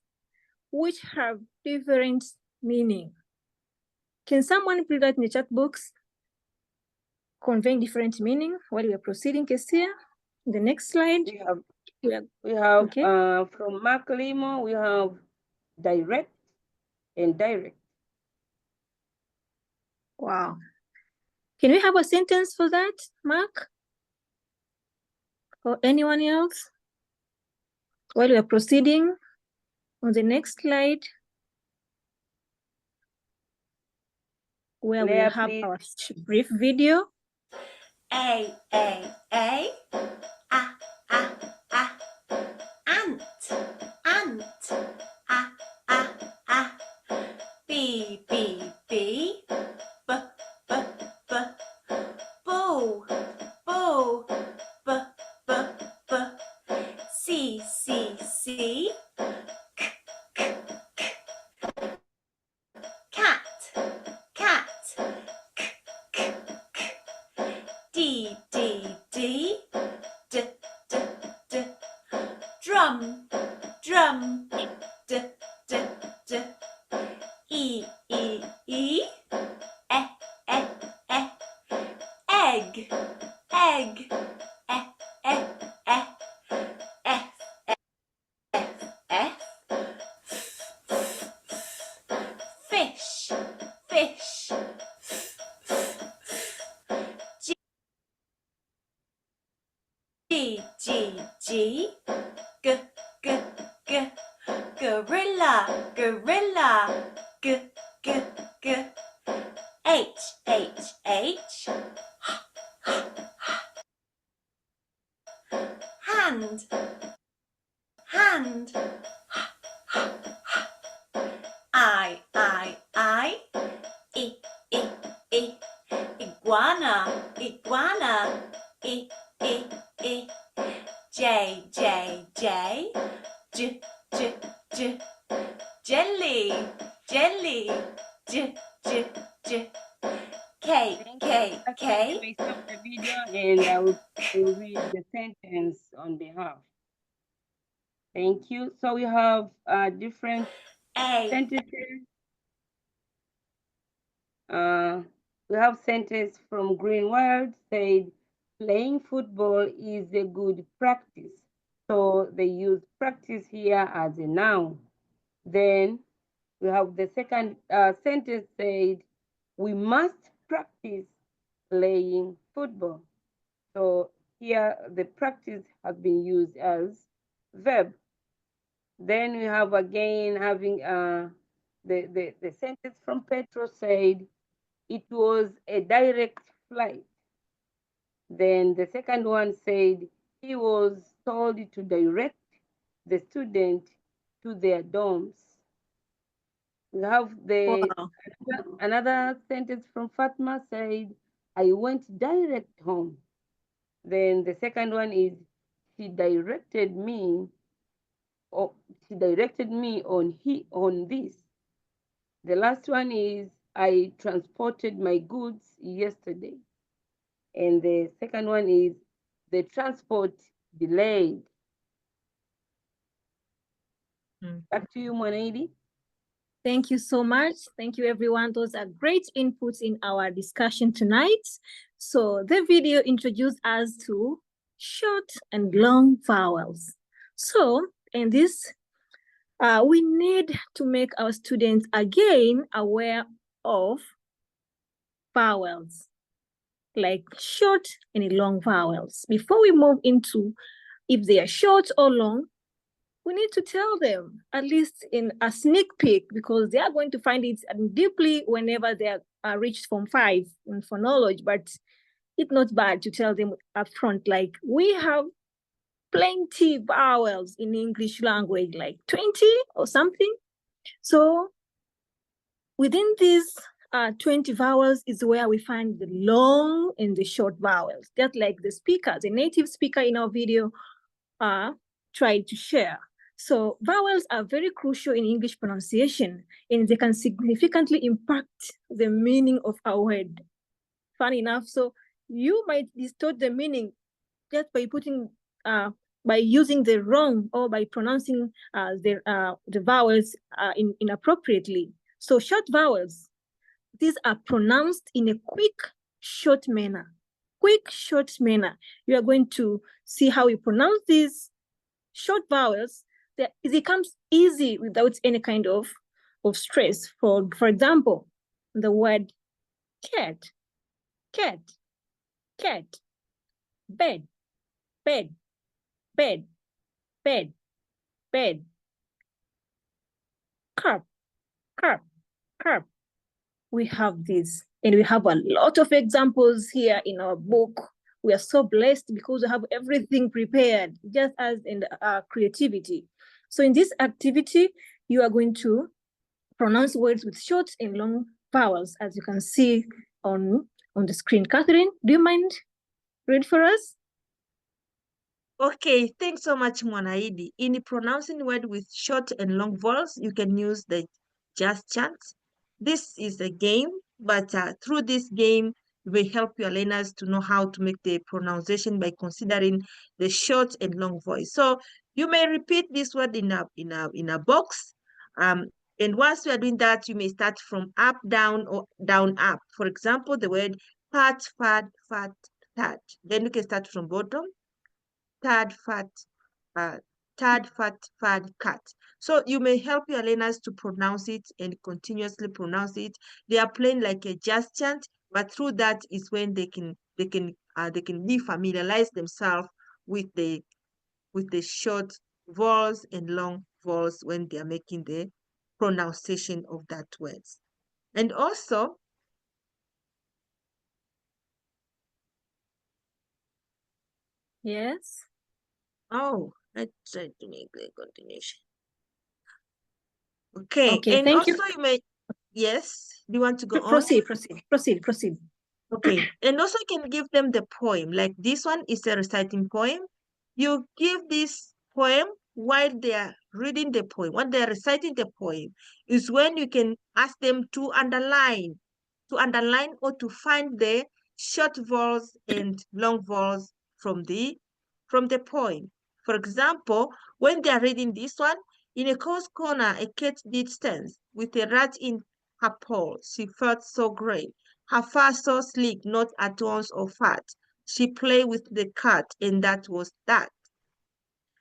which have different meaning. Can someone please write in the chat box conveying different meaning while we are proceeding, Kesia? The next slide. We have from Mark Limo, we have direct and direct. Wow. Can we have a sentence for that, Mark? Or anyone else? While we are proceeding on the next slide, where we have our brief video. A, A, A, ant, ant, B, B, B, B, B, B, boo, boo, B, B, B, C, C, C, K, K, K, cat, cat, K, K, K, D, D, D, D, D, D, drum, drum, D, D, D, E, E, E, E, E, E, egg, egg, E, E, E, F, F, F, fish, fish, G, G, G, G, G, G, gorilla, gorilla, G, G, G, H, H, H, hand, hand, I, I, E, E, E, iguana, iguana, E, E, E, J, J, J, J, J, J, jelly, jelly, J, J, J, K, K, K. You may stop the video and I will read the sentence on behalf. Thank you. So we have different sentences. We have sentence from Greenwald said, playing football is a good practice. So they use practice here as a noun. Then we have the second sentence said, we must practice playing football. So here the practice has been used as verb. Then we have again having the sentence from Petro said, it was a direct flight. Then the second one said, he was told to direct the student to their dorms. We have another sentence from Fatma said, I went direct home. Then the second one is, she directed me on this. The last one is I transported my goods yesterday. And the second one is the transport delayed. Back to you, Mwanaidi. Thank you so much. Thank you, everyone. Those are great inputs in our discussion tonight. So the video introduced us to short and long vowels. So in this, we need to make our students again aware of vowels, like short and long vowels. Before we move into if they are short or long, we need to tell them, at least in a sneak peek, because they are going to find it deeply whenever they are reached Form 5 in phonology. But it's not bad to tell them up front, like we have plenty vowels in English language, like 20 or something. So within these 20 vowels is where we find the long and the short vowels, just like the speaker, the native speaker in our video tried to share. So vowels are very crucial in English pronunciation, and they can significantly impact the meaning of a word. Fun enough, so you might distort the meaning just by putting, by using the wrong or by pronouncing the vowels inappropriately. So short vowels, these are pronounced in a quick, short manner. Quick, short manner. You are going to see how you pronounce these short vowels. It becomes easy without any kind of stress. For example, the word cat, cat, cat, bed, bed, bed, bed, bed, carp, carp, carp. We have this, and we have a lot of examples here in our book. We are so blessed because we have everything prepared, just as in creativity. So in this activity, you are going to pronounce words with short and long vowels, as you can see on the screen. Catherine, do you mind read for us? Okay, thanks so much, Mwanaidi. In pronouncing word with short and long vowels, you can use the just chant. This is a game, but through this game, we help your learners to know how to make the pronunciation by considering the short and long voice. So you may repeat this word in a box. And once you are doing that, you may start from up, down, or down, up. For example, the word fat, fat, fat, fat. Then you can start from bottom. Tad, fat, cat. So you may help your learners to pronounce it and continuously pronounce it. They are playing like a just chant, but through that is when they can be familiarize themselves with the short vowels and long vowels when they are making the pronunciation of that words. And also, yes. Oh, let's try to make the continuation. Okay, Okay, and thank also you. you may, yes, do you want to go on? Proceed. Okay, and also you can give them the poem, like this one is a reciting poem. You give this poem while they are reading the poem, when they are reciting the poem, is when you can ask them to underline or to find the short vowels and long vowels from the poem. For example, when they are reading this one, in a close corner, a cat did stand with a rat in her paw. She felt so great. Her fur so sleek, not at once or fat. She played with the cat, and that was that.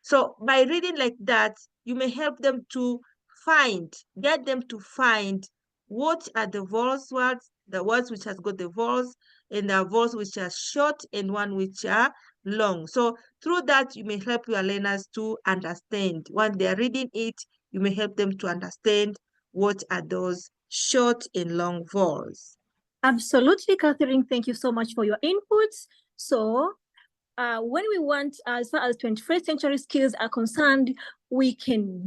So by reading like that, you may help them to get them to find what are the vowels words, the words which has got the vowels, and the vowels which are short and one which are long. So through that, you may help your learners to understand. When they are reading it, you may help them to understand what are those short and long vowels. Absolutely, Catherine. Thank you so much for your inputs. So when we want, as far as 21st century skills are concerned, we can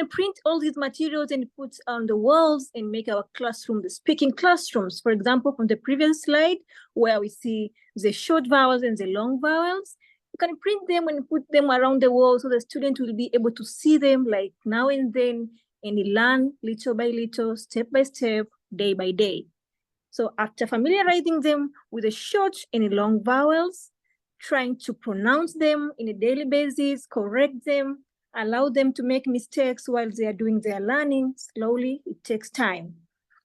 print all these materials and put on the walls and make our classroom the speaking classrooms. For example, from the previous slide, where we see the short vowels and the long vowels, you can print them and put them around the wall so the student will be able to see them like now and then and learn little by little, step by step, day by day. So after familiarizing them with the short and long vowels, trying to pronounce them in a daily basis, correct them, allow them to make mistakes while they are doing their learning slowly, it takes time.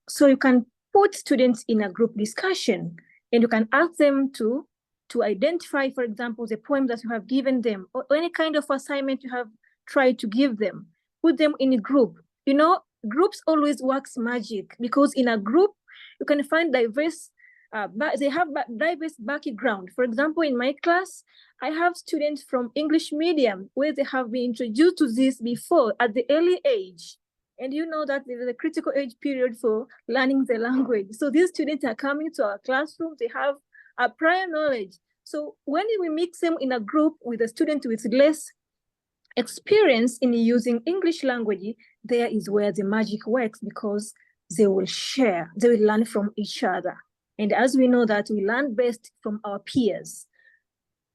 So you can put students in a group discussion and you can ask them to identify, for example, the poem that you have given them or any kind of assignment you have tried to give them. Put them in a group. You know, groups always works magic because in a group, you can find diverse, they have diverse background. For example, in my class, I have students from English medium where they have been introduced to this before at the early age. And you know that there is a critical age period for learning the language. So these students are coming to our classroom, they have a prior knowledge. So when we mix them in a group with a student with less experience in using English language, there is where the magic works because they will share, they will learn from each other. And as we know that we learn best from our peers.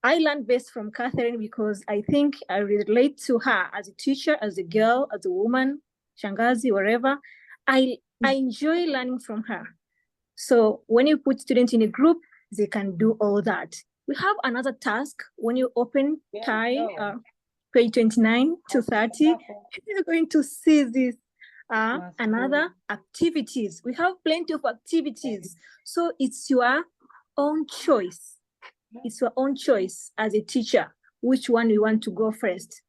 I learned best from Catherine because I think I relate to her as a teacher, as a girl, as a woman, shangazi, wherever. I enjoy learning from her. So when you put students in a group, they can do all that. We have another task when you open page 29 to 30, you're going to see this another activities. We have plenty of activities. So it's your own choice. It's your own choice as a teacher, which one you want to go first.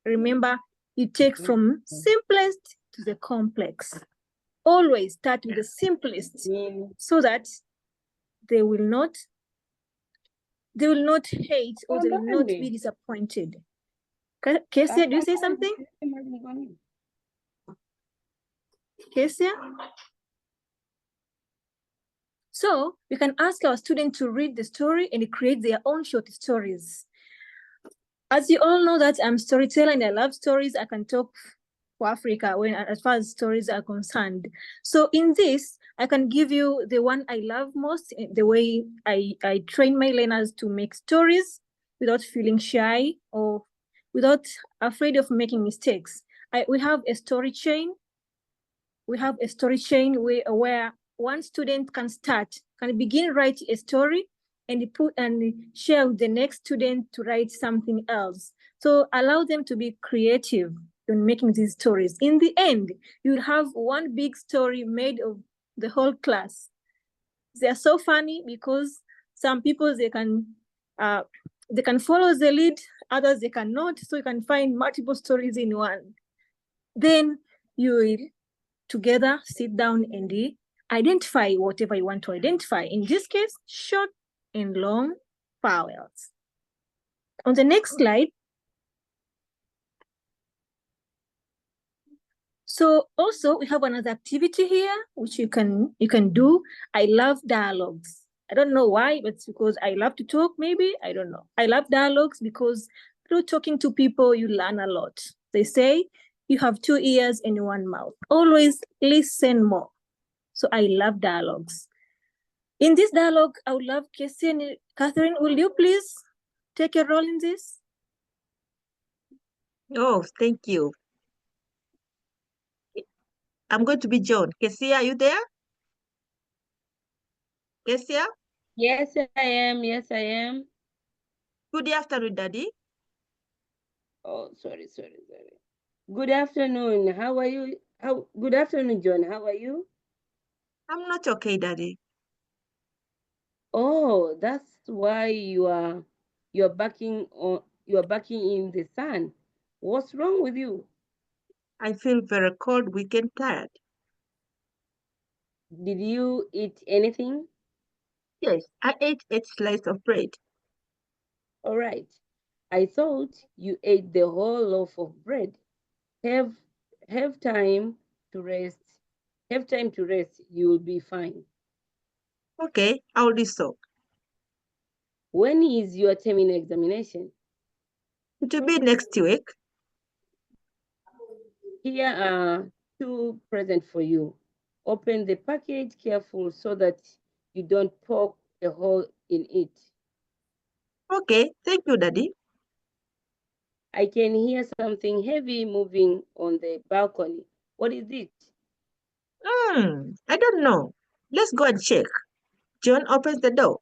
Remember, you take from simplest to the complex. Always start with the simplest so that they will not hate or they will not be disappointed. Kesia, do you say something? Kesia? So we can ask our students to read the story and create their own short stories. As you all know that I'm a storyteller and I love stories, I can talk for Africa as far as stories are concerned. So in this, I can give you the one I love most, the way I train my learners to make stories without feeling shy or without afraid of making mistakes. We have a story chain. We have a story chain where one student can begin writing a story and share with the next student to write something else. So allow them to be creative in making these stories. In the end, you'll have one big story made of the whole class. They're so funny because some people they can follow the lead, others they cannot. So you can find multiple stories in one. Then you will together sit down and identify whatever you want to identify. In this case, short and long vowels. On the next slide. So also we have another activity here, which you can do. I love dialogues. I don't know why, but it's because I love to talk, maybe, I don't know. I love dialogues because through talking to people, you learn a lot. They say you have 2 ears and 1 mouth. Always listen more. So I love dialogues. In this dialogue, I would love Casey and Catherine, will you please take a role in this? Oh, thank you. I'm going to be John. Kesia, are you there? Kesia? Yes, I am. Yes, I am. Good afternoon, Daddy. Oh, sorry. Good afternoon. How are you? Good afternoon, John. How are you? I'm not okay, Daddy. Oh, that's why you're backing in the sun. What's wrong with you? I feel very cold, weak, and tired. Did you eat anything? Yes, I ate 8 slices of bread. All right. I thought you ate the whole loaf of bread. Have time to rest. Have time to rest. You'll be fine. Okay, I'll do so. When is your terminal examination? It will be next week. Here are 2 presents for you. Open the package careful so that you don't poke a hole in it. Okay, thank you, Daddy. I can hear something heavy moving on the balcony. What is it? I don't know. Let's go and check. John opens the door.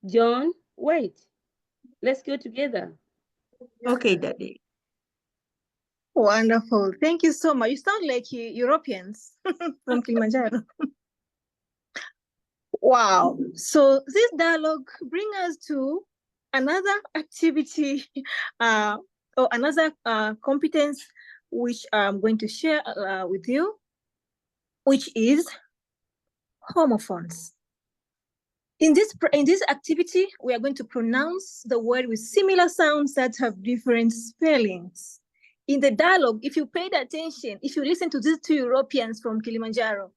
John, wait. Let's go together. Okay, Daddy. Wonderful. Thank you so much. You sound like Europeans from Kilimanjaro. Wow. So this dialogue brings us to another activity or another competence which I'm going to share with you, which is homophones. In this activity, we are going to pronounce the word with similar sounds that have different spellings. In the dialogue, if you paid attention, if you listen to these two Europeans from Kilimanjaro,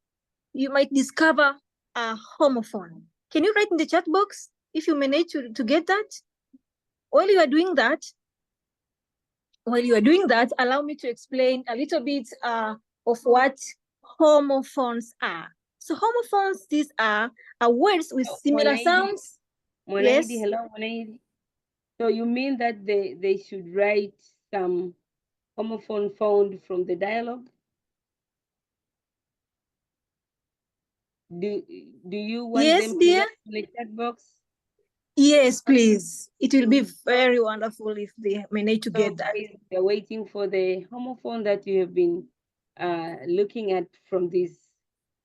you might discover a homophone. Can you write in the chat box if you manage to get that? While you are doing that, allow me to explain a little bit of what homophones are. So homophones, these are words with similar sounds. Mwanaidi, Yes. hello, Mwanaidi. So you mean that they should write some homophone found from the dialogue? Do you want Yes, them to dear? write in the chat box? Yes, please. It will be very wonderful if they manage to get that. Guys, they're waiting for the homophone that you have been looking at from this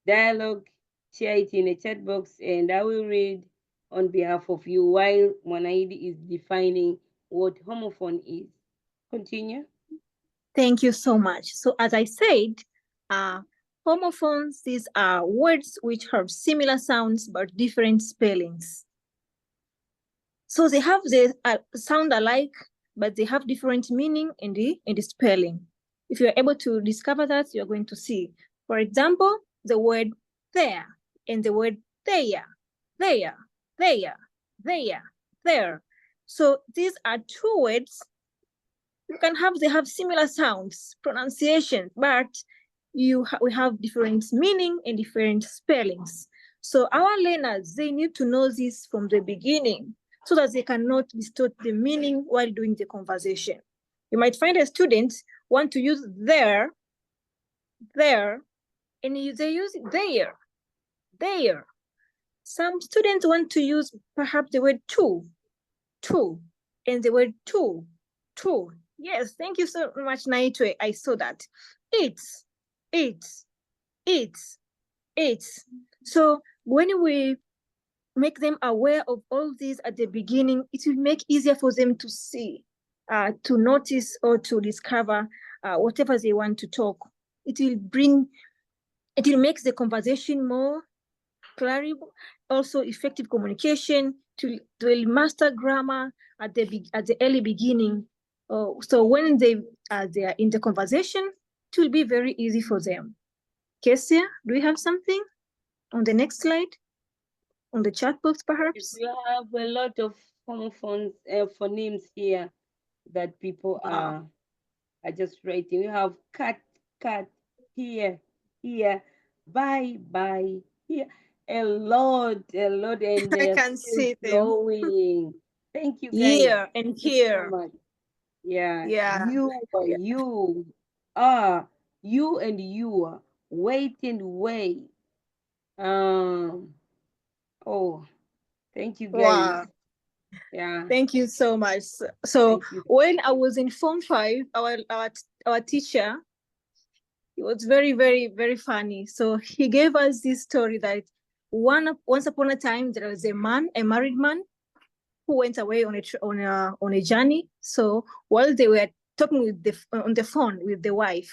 dialogue. Share it in the chat box, and I will read on behalf of you while Mwanaidi is defining what homophone is. Continue. Thank you so much. So as I said, homophones, these are words which have similar sounds but different spellings. So they sound alike, but they have different meaning in the spelling. If you're able to discover that, you're going to see. For example, the word there and the word there. So these are two words. They have similar sounds, pronunciation, but we have different meaning and different spellings. So our learners, they need to know this from the beginning so that they cannot distort the meaning while doing the conversation. You might find a student want to use there, and they use there. Some students want to use perhaps the word to, and the word to. Yes, thank you so much, Naitwe. I saw that. It's. So when we make them aware of all these at the beginning, it will make easier for them to see, to notice or to discover whatever they want to talk. It will make the conversation more clarable, also effective communication, to master grammar at the early beginning. So when they are in the conversation, it will be very easy for them. Kesia, do you have something on the next slide? On the chat box, perhaps? We have a lot of homophones, phonemes here that people are just writing. We have cut, here, bye, here. A lot, and I can see them. flowing. Thank you, guys. Here and here. So much. Yeah. Yeah. You are, you and you are. Wait and wait. Oh, thank you, guys. Wow. Yeah. Thank you so much. So when I was in Form 5, our teacher, he was very, very, very funny. So he gave us this story that once upon a time there was a married man, who went away on a journey. So while they were talking on the phone with the wife,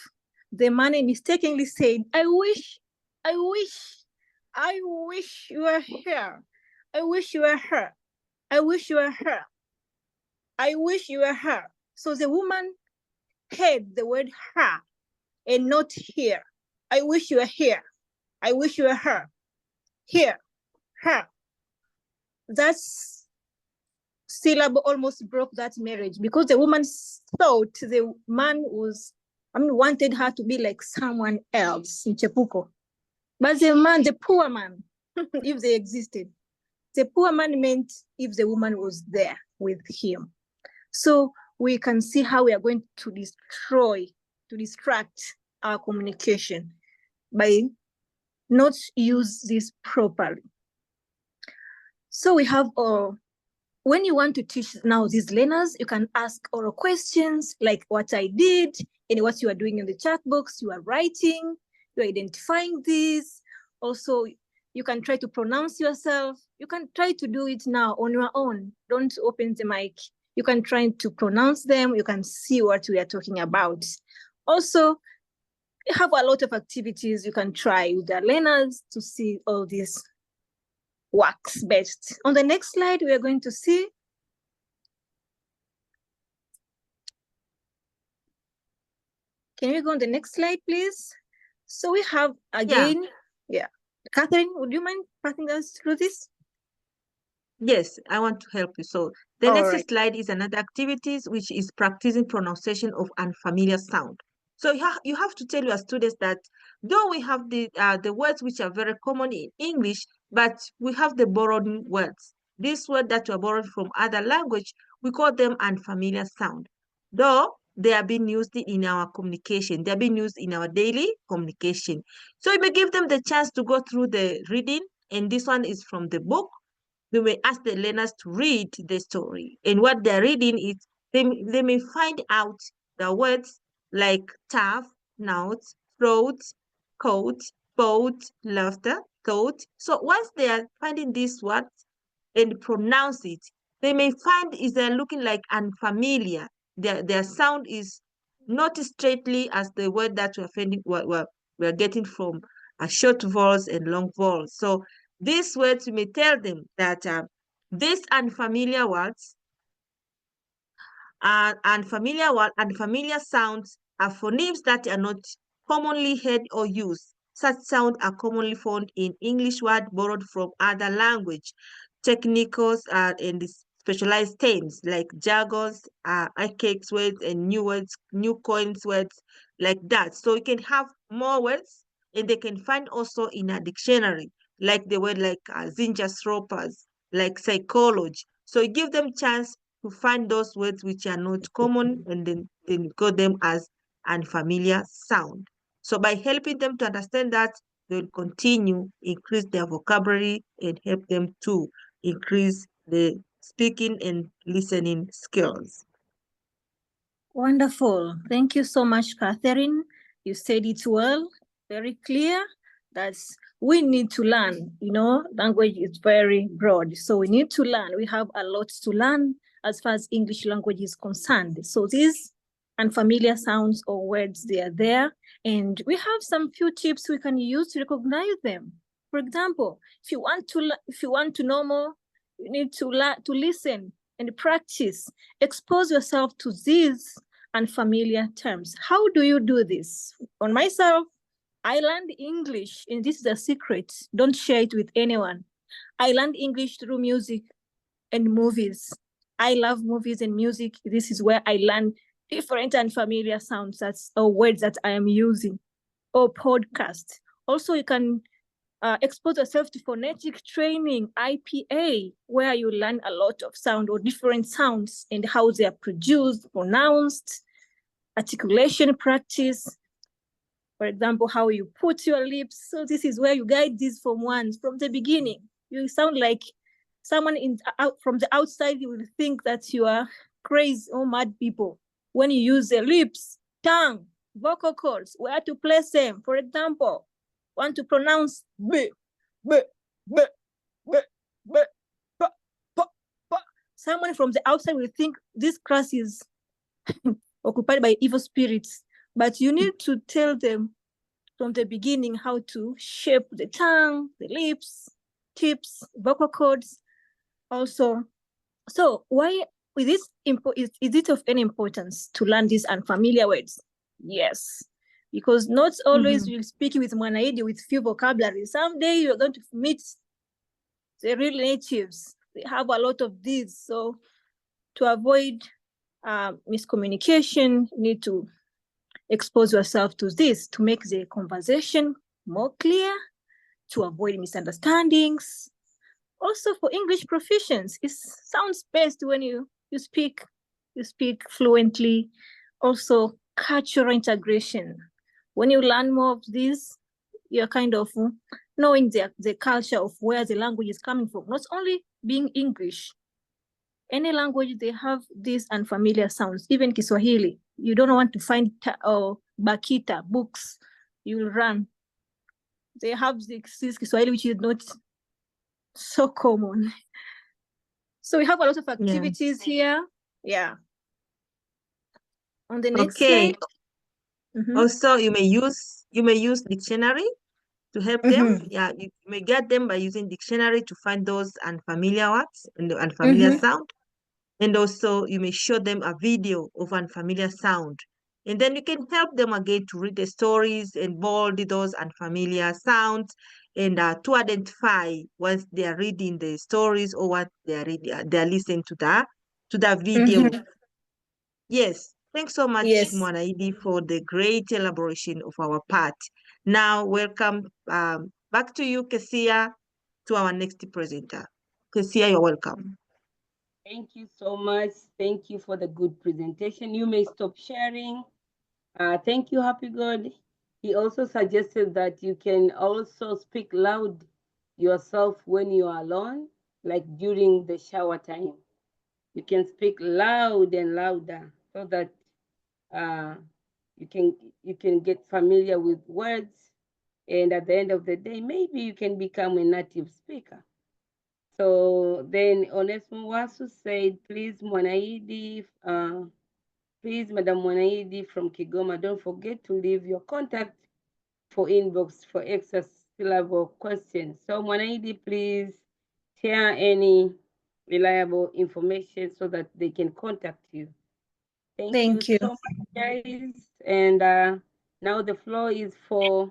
the man mistakenly said, I wish you were here. I wish you were her. I wish you were her. I wish you were her. So the woman heard the word her and not here. I wish you were here. I wish you were her. Here, her. That's syllable almost broke that marriage because the woman thought the man wanted her to be like someone else in Chepuko. But the poor man, if they existed, the poor man meant if the woman was there with him. So we can see how we are going to distract our communication by not use this properly. So we have when you want to teach now these learners, you can ask oral questions like what I did and what you are doing in the chat box. You are writing, you're identifying this. Also, you can try to pronounce yourself. You can try to do it now on your own. Don't open the mic. You can try to pronounce them. You can see what we are talking about. Also, you have a lot of activities you can try with the learners to see all this works best. On the next slide, we are going to see Can we go on the next slide, please? So we have again, yeah. Catherine, would you mind passing us through this? Yes, I want to help you. So the next slide is another activities, which is practicing pronunciation of unfamiliar sound. So you have to tell your students that though we have the words which are very common in English, but we have the borrowed words. These words that were borrowed from other language, we call them unfamiliar sound. Though they are being used in our communication, they are being used in our daily communication. So you may give them the chance to go through the reading, and this one is from the book. We may ask the learners to read the story. And what they're reading is, they may find out the words like tough, note, throat, coat, boat, laughter, thought. So once they are finding these words and pronounce it, they may find is they're looking like unfamiliar. Their sound is not straightly as the word that we're getting from short vowels and long vowels. So these words, you may tell them that these unfamiliar words unfamiliar sounds are phonemes that are not commonly heard or used. Such sounds are commonly found in English words borrowed from other language, technicals and specialized terms like jargons, archaic words, and new words, new coins words like that. So you can have more words, and they can find also in a dictionary, like the word like zinjastropers, like psychology. So you give them chance to find those words which are not common, and then call them as unfamiliar sound. So by helping them to understand that, they'll continue, increase their vocabulary, and help them to increase the speaking and listening skills. Wonderful. Thank you so much, Catherine. You said it well, very clear. That's we need to learn. You know, language is very broad, so we need to learn. We have a lot to learn as far as English language is concerned. So these unfamiliar sounds or words, they are there, and we have some few tips we can use to recognize them. For example, if you want to know more, you need to listen and practice. Expose yourself to these unfamiliar terms. How do you do this? On myself, I learned English, and this is a secret. Don't share it with anyone. I learned English through music and movies. I love movies and music. This is where I learn different unfamiliar sounds or words that I am using, or podcast. Also, you can expose yourself to phonetic training, IPA, where you learn a lot of sound or different sounds and how they are produced, pronounced, articulation practice. For example, how you put your lips. So this is where you guide these from the beginning. You sound like someone from the outside. You will think that you are crazy or mad people. When you use the lips, tongue, vocal cords, where to place them. For example, want to pronounce b, b, b, b, b, b, b, b. Someone from the outside will think this class is occupied by evil spirits, but you need to tell them from the beginning how to shape the tongue, the lips, tips, vocal cords. Also, so why is it of any importance to learn these unfamiliar words? Yes, because not always you'll speak with Mwanaidi with few vocabulary. Someday you're going to meet the real natives. They have a lot of these. So to avoid miscommunication, you need to expose yourself to this to make the conversation more clear, to avoid misunderstandings. Also for English proficiency, it sounds best when you speak you speak fluently. Also, cultural integration. When you learn more of this, you're kind of knowing the culture of where the language is coming from. Not only being English, any language, they have these unfamiliar sounds. Even Kiswahili, you don't want to find Bakita books, you'll run. They have this Kiswahili, which is not so common. So we have a lot of activities here. Yeah. On the next slide. Also, you may use dictionary to help them. Yeah, you may get them by using dictionary to find those unfamiliar words and unfamiliar sound. And also, you may show them a video of unfamiliar sound. And then you can help them again to read the stories and bold those unfamiliar sounds and to identify once they are reading the stories or what they are reading, they are listening to the video. Yes, thanks so much, Mwanaidi, for the great elaboration of our part. Now, welcome back to you, Kesia, to our next presenter. Kesia, you're welcome. Thank you so much. Thank you for the good presentation. You may stop sharing. Thank you, Happy God. He also suggested that you can also speak loud yourself when you are alone, like during the shower time. You can speak loud and louder so that you can get familiar with words, and at the end of the day, maybe you can become a native speaker. So then Onesmo Wasu said, please Mwanaidi, please Madam Mwanaidi from Kigoma, don't forget to leave your contact for inbox for extra syllable questions. So Mwanaidi, please share any reliable information so that they can contact you. Thank you so much, guys. And now the floor is for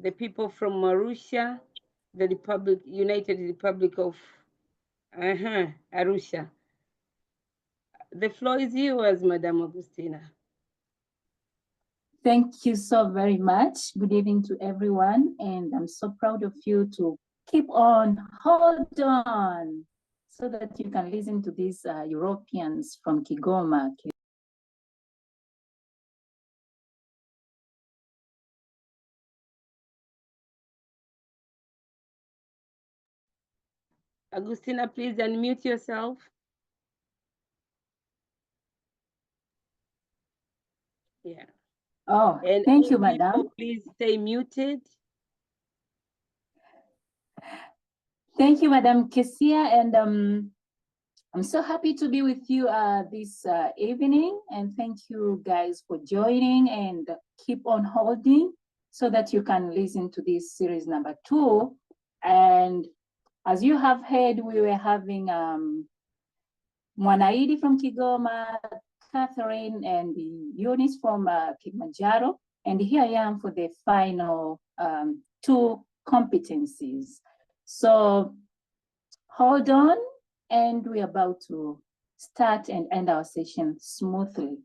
the people from Arusha, the United Republic of Arusha. The floor is yours, Madam Augustina. Thank you so very much. Good evening to everyone. And I'm so proud of you to keep on, hold on, so that you can listen to these Europeans from Kigoma. Agustina, please unmute yourself. Yeah. Oh, and thank you, Madam. Please stay muted. Thank you, Madam Kesia. And I'm so happy to be with you this evening. And thank you guys for joining, and keep on holding so that you can listen to this series number 2. And as you have heard, we were having Mwanaidi from Kigoma, Catherine and Eunice from Kilimanjaro. And here I am for the final 2 competencies. So hold on, and we're about to start and end our session smoothly.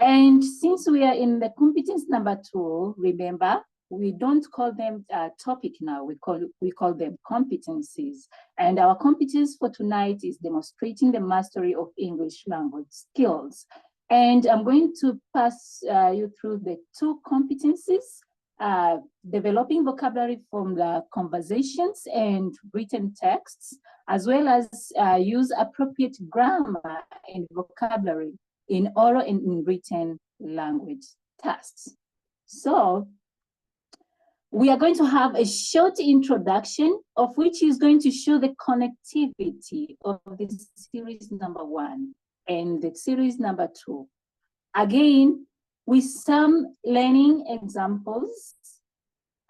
And since we are in the competence number 2, remember, we don't call them topic now, we call them competencies. And our competence for tonight is demonstrating the mastery of English language skills. And I'm going to pass you through the 2 competencies, developing vocabulary from the conversations and written texts, as well as use appropriate grammar and vocabulary in oral and in written language tasks. So we are going to have a short introduction, of which is going to show the connectivity of the series number 1 and the series number 2. Again, with some learning examples,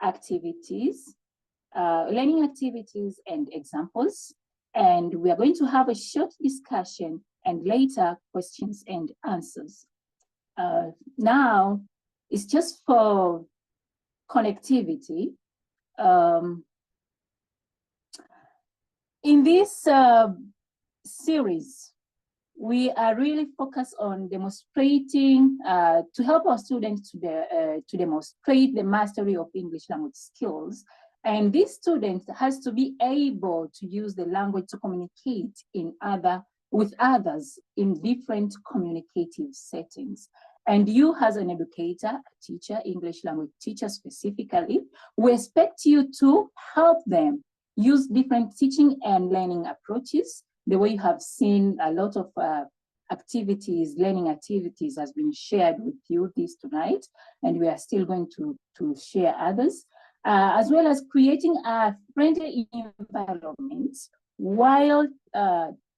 activities, learning activities and examples. And we are going to have a short discussion and later questions and answers. Now, it's just for connectivity. In this series, we are really focused on demonstrating, to help our students to demonstrate the mastery of English language skills. And this student has to be able to use the language to communicate in other with others in different communicative settings. And you as an educator, a teacher, English language teacher specifically, we expect you to help them use different teaching and learning approaches. The way you have seen a lot of activities, learning activities has been shared with you this tonight, and we are still going to share others, as well as creating a friendly environment while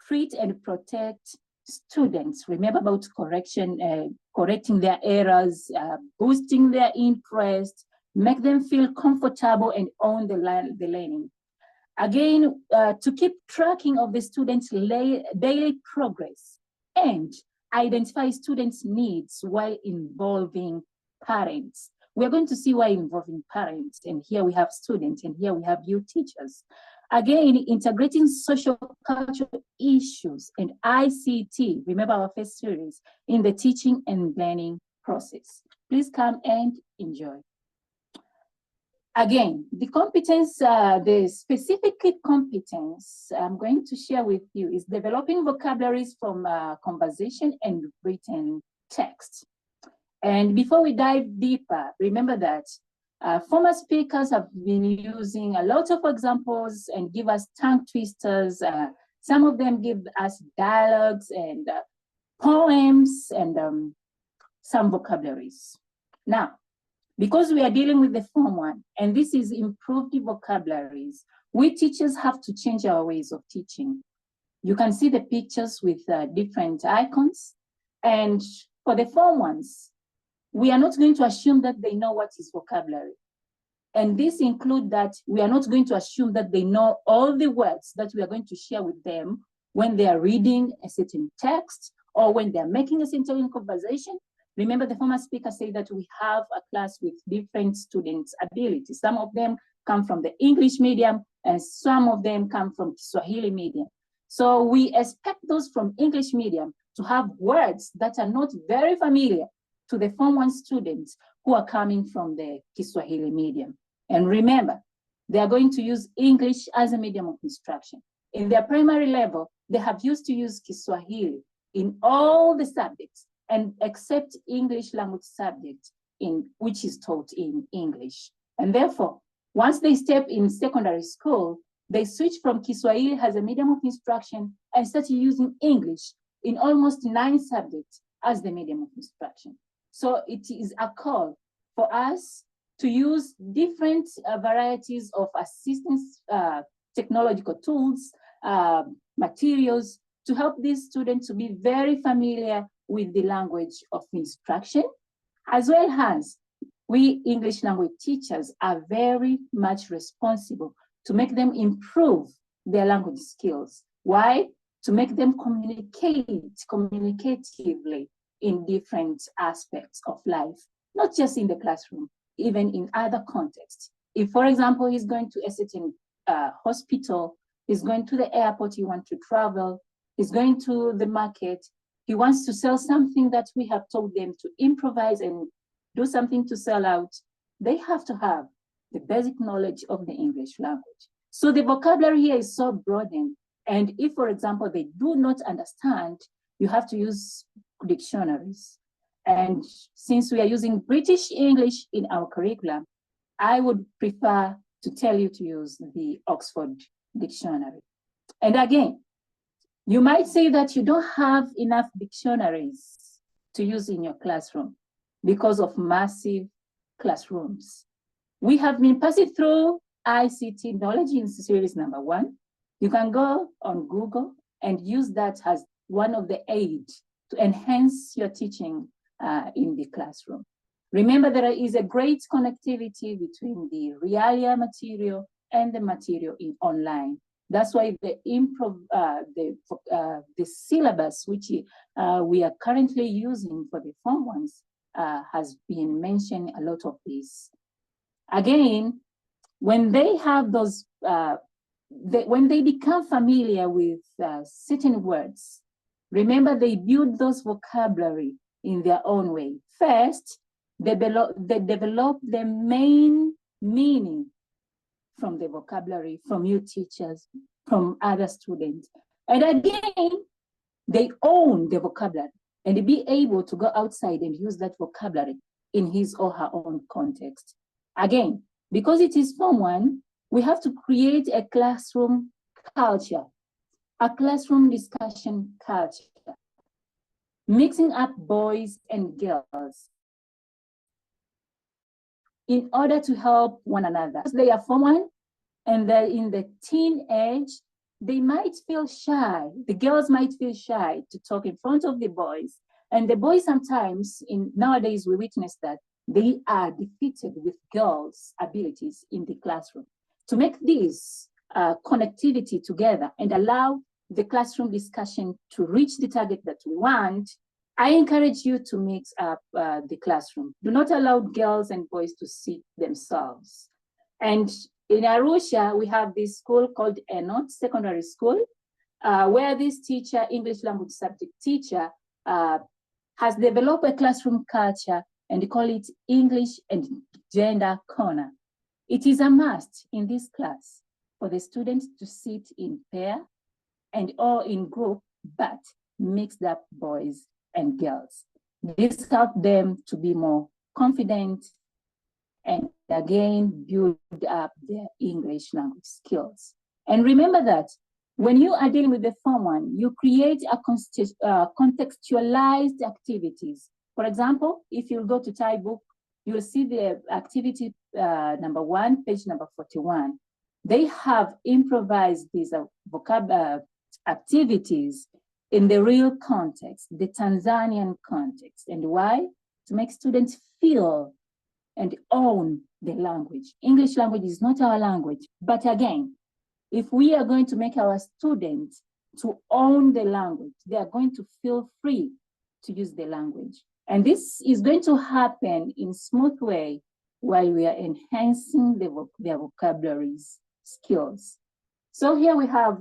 treat and protect students. Remember about correction, correcting their errors, boosting their interest, make them feel comfortable and own the learning. Again, to keep tracking of the students' daily progress and identify students' needs while involving parents. We're going to see why involving parents, and here we have students, and here we have you teachers. Again, integrating social cultural issues and ICT, remember our first series, in the teaching and learning process. Please come and enjoy. Again, the competence, the specific competence I'm going to share with you is developing vocabularies from conversation and written text. And before we dive deeper, remember that former speakers have been using a lot of examples and give us tongue twisters. Some of them give us dialogues and poems and some vocabularies. Now, because we are dealing with the Form 1, and this is improved vocabularies, we teachers have to change our ways of teaching. You can see the pictures with different icons. And for the Form 1s, we are not going to assume that they know what is vocabulary. And this includes that we are not going to assume that they know all the words that we are going to share with them when they are reading a certain text or when they're making a certain conversation. Remember, the former speaker said that we have a class with different students' abilities. Some of them come from the English medium and some of them come from Swahili medium. So we expect those from English medium to have words that are not very familiar to the Form 1 students who are coming from the Kiswahili medium. And remember, they are going to use English as a medium of instruction. In their primary level, they have used to use Kiswahili in all the subjects, and except English language subject which is taught in English. And therefore, once they step in secondary school, they switch from Kiswahili as a medium of instruction and start using English in almost 9 subjects as the medium of instruction. So it is a call for us to use different varieties of assistance technological tools, materials, to help these students to be very familiar with the language of instruction, as well as we English language teachers are very much responsible to make them improve their language skills. Why? To make them communicate communicatively in different aspects of life, not just in the classroom, even in other contexts. If, for example, he's going to a certain hospital, he's going to the airport, he wants to travel, he's going to the market, he wants to sell something that we have told them to improvise and do something to sell out, they have to have the basic knowledge of the English language. So the vocabulary here is so broadened. And if, for example, they do not understand, you have to use dictionaries. And since we are using British English in our curriculum, I would prefer to tell you to use the Oxford Dictionary. And again, you might say that you don't have enough dictionaries to use in your classroom because of massive classrooms. We have been passing through ICT knowledge in series number 1. You can go on Google and use that as one of the aids to enhance your teaching in the classroom. Remember, there is a great connectivity between the Realia material and the material in online. That's why the syllabus, which we are currently using for the Form 1s, has been mentioned a lot of this. Again, when they have those, when they become familiar with certain words, remember they build those vocabulary in their own way. First, they develop the main meaning from the vocabulary, from you teachers, from other students. And again, they own the vocabulary and be able to go outside and use that vocabulary in his or her own context. Again, because it is Form 1, we have to create a classroom culture, a classroom discussion culture, mixing up boys and girls in order to help one another. They are Form 1 and they're in the teen age, they might feel shy. The girls might feel shy to talk in front of the boys. And the boys sometimes, nowadays we witness that they are defeated with girls' abilities in the classroom. To make this connectivity together and allow the classroom discussion to reach the target that we want, I encourage you to mix up the classroom. Do not allow girls and boys to sit themselves. And in Arusha, we have this school called Enot Secondary School, where this teacher, English language subject teacher, has developed a classroom culture and they call it English and Gender Corner. It is a must in this class for the students to sit in pair and or in group, but mixed up boys and girls. This helps them to be more confident and again, build up their English language skills. And remember that when you are dealing with the Form 1, you create a contextualized activities. For example, if you go to Thai book, you'll see the activity number 1, page number 41. They have improvised these activities in the real context, the Tanzanian context. And why? To make students feel and own the language. English language is not our language, but again, if we are going to make our students to own the language, they are going to feel free to use the language. And this is going to happen in a smooth way while we are enhancing their vocabularies skills. So here we have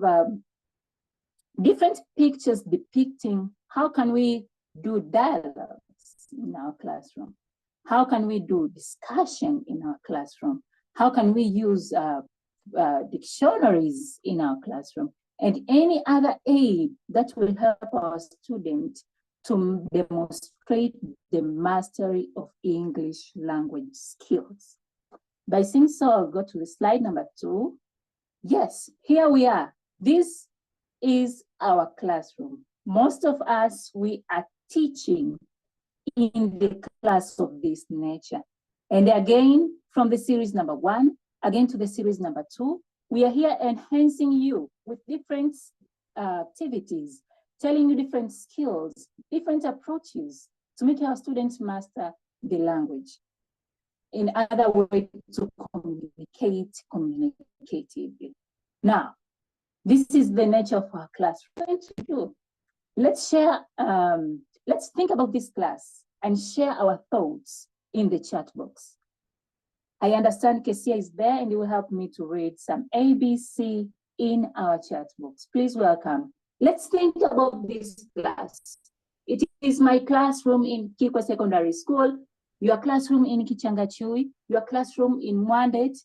different pictures depicting how can we do dialogues in our classroom. How can we do discussion in our classroom? How can we use dictionaries in our classroom? And any other aid that will help our students to demonstrate the mastery of English language skills. By saying so, I'll go to the slide number 2. Yes, here we are. This is our classroom. Most of us, we are teaching in the class of this nature. And again, from the series number 1, again to the series number 2, we are here enhancing you with different activities, telling you different skills, different approaches to make our students master the language. In other ways, to communicate communicatively. Now, this is the nature of our classroom. Let's share, let's think about this class and share our thoughts in the chat box. I understand Kesia is there and you will help me to read some ABC in our chat box. Please welcome. Let's think about this class. It is my classroom in Kikwa Secondary School, your classroom in Kichangachui, your classroom in Mwandet,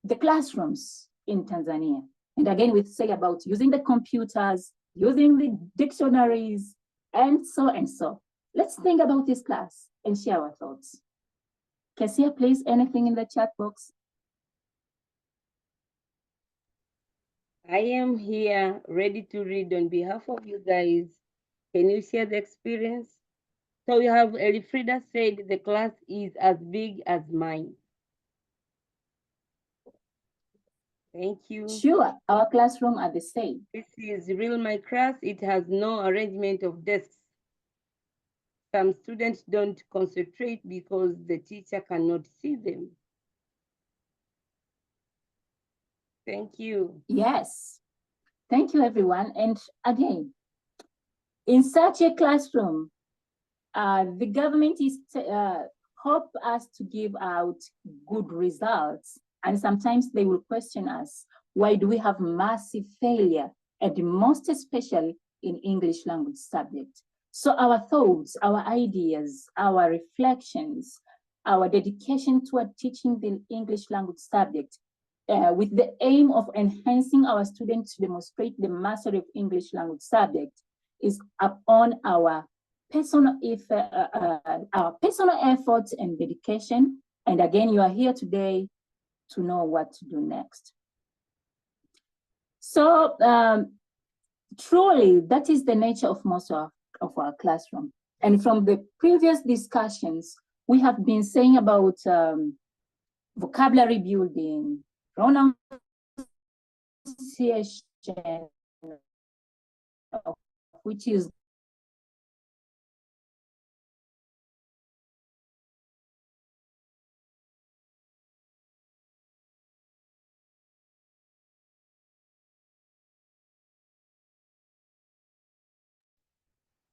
the classrooms in Tanzania. And again, we say about using the computers, using the dictionaries, and so and so. Let's think about this class and share our thoughts. Kesia, please, anything in the chat box? I am here ready to read on behalf of you guys. Can you share the experience? So we have Elfrida said the class is as big as mine. Thank you. Sure, our classroom are the same. This is real my class. It has no arrangement of desks. Some students don't concentrate because the teacher cannot see them. Thank you. Yes, thank you everyone. And again, in such a classroom, the government is hope us to give out good results. And sometimes they will question us, why do we have massive failure, and most especially in English language subject? So our thoughts, our ideas, our reflections, our dedication toward teaching the English language subject with the aim of enhancing our students to demonstrate the mastery of English language subject is upon our personal efforts and dedication. And again, you are here today to know what to do next. So truly, that is the nature of most of our classroom. And from the previous discussions, we have been saying about vocabulary building, pronunciation, which is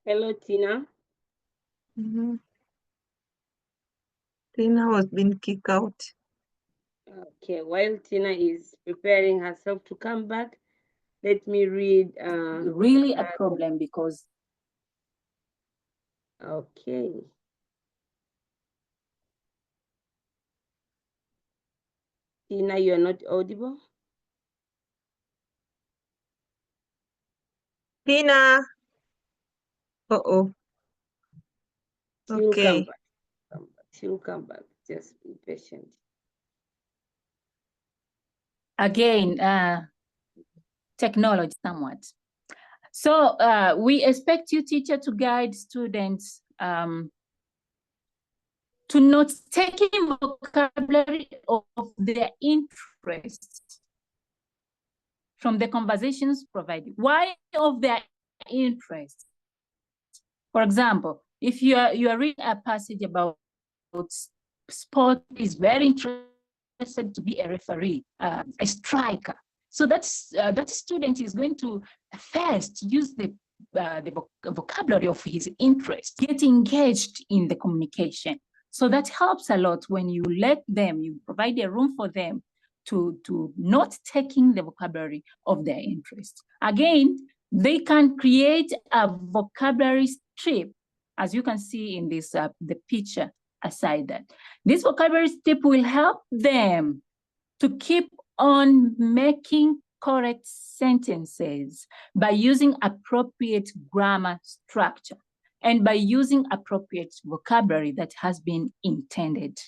Hello, Tina. Tina was being kicked out. Okay, while Tina is preparing herself to come back, let me read. Really a problem because. Okay. Tina, you're not audible. Tina. Uh-oh. She'll Okay. come back. She'll come back. Just be patient. Again, technology somewhat. So we expect you, teacher, to guide students to not taking vocabulary of their interests from the conversations provided. Why of their interest? For example, if you are reading a passage about sport, is very interested to be a referee, a striker. So that student is going to first use the vocabulary of his interest, get engaged in the communication. So that helps a lot when you let them, you provide a room for them to not taking the vocabulary of their interest. Again, they can create a vocabulary strip, as you can see in this the picture aside that. This vocabulary strip will help them to keep on making correct sentences by using appropriate grammar structure and by using appropriate vocabulary that has been intended.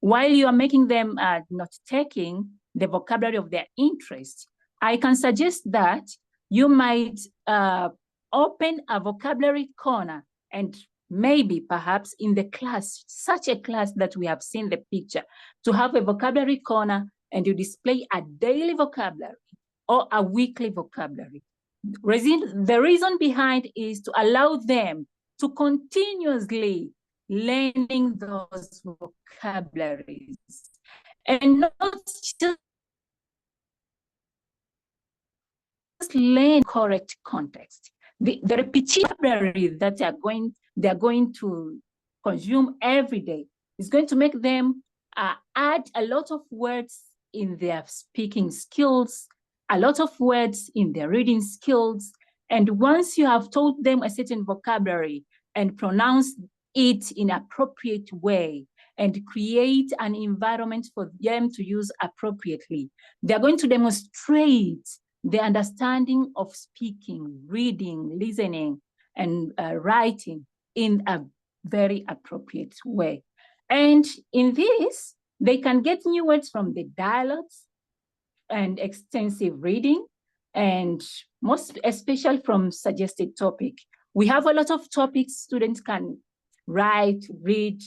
While you are making them not taking the vocabulary of their interest, I can suggest that you might open a vocabulary corner and maybe perhaps in the class, such a class that we have seen the picture, to have a vocabulary corner and you display a daily vocabulary or a weekly vocabulary. The reason behind is to allow them to continuously learning those vocabularies and not just learn correct context. The repetition vocabulary that they're going to consume every day is going to make them add a lot of words in their speaking skills, a lot of words in their reading skills. And once you have taught them a certain vocabulary and pronounce it in an appropriate way and create an environment for them to use appropriately, they're going to demonstrate the understanding of speaking, reading, listening, and writing in a very appropriate way. And in this, they can get new words from the dialogues and extensive reading, and most especially from suggested topic. We have a lot of topics students can write, read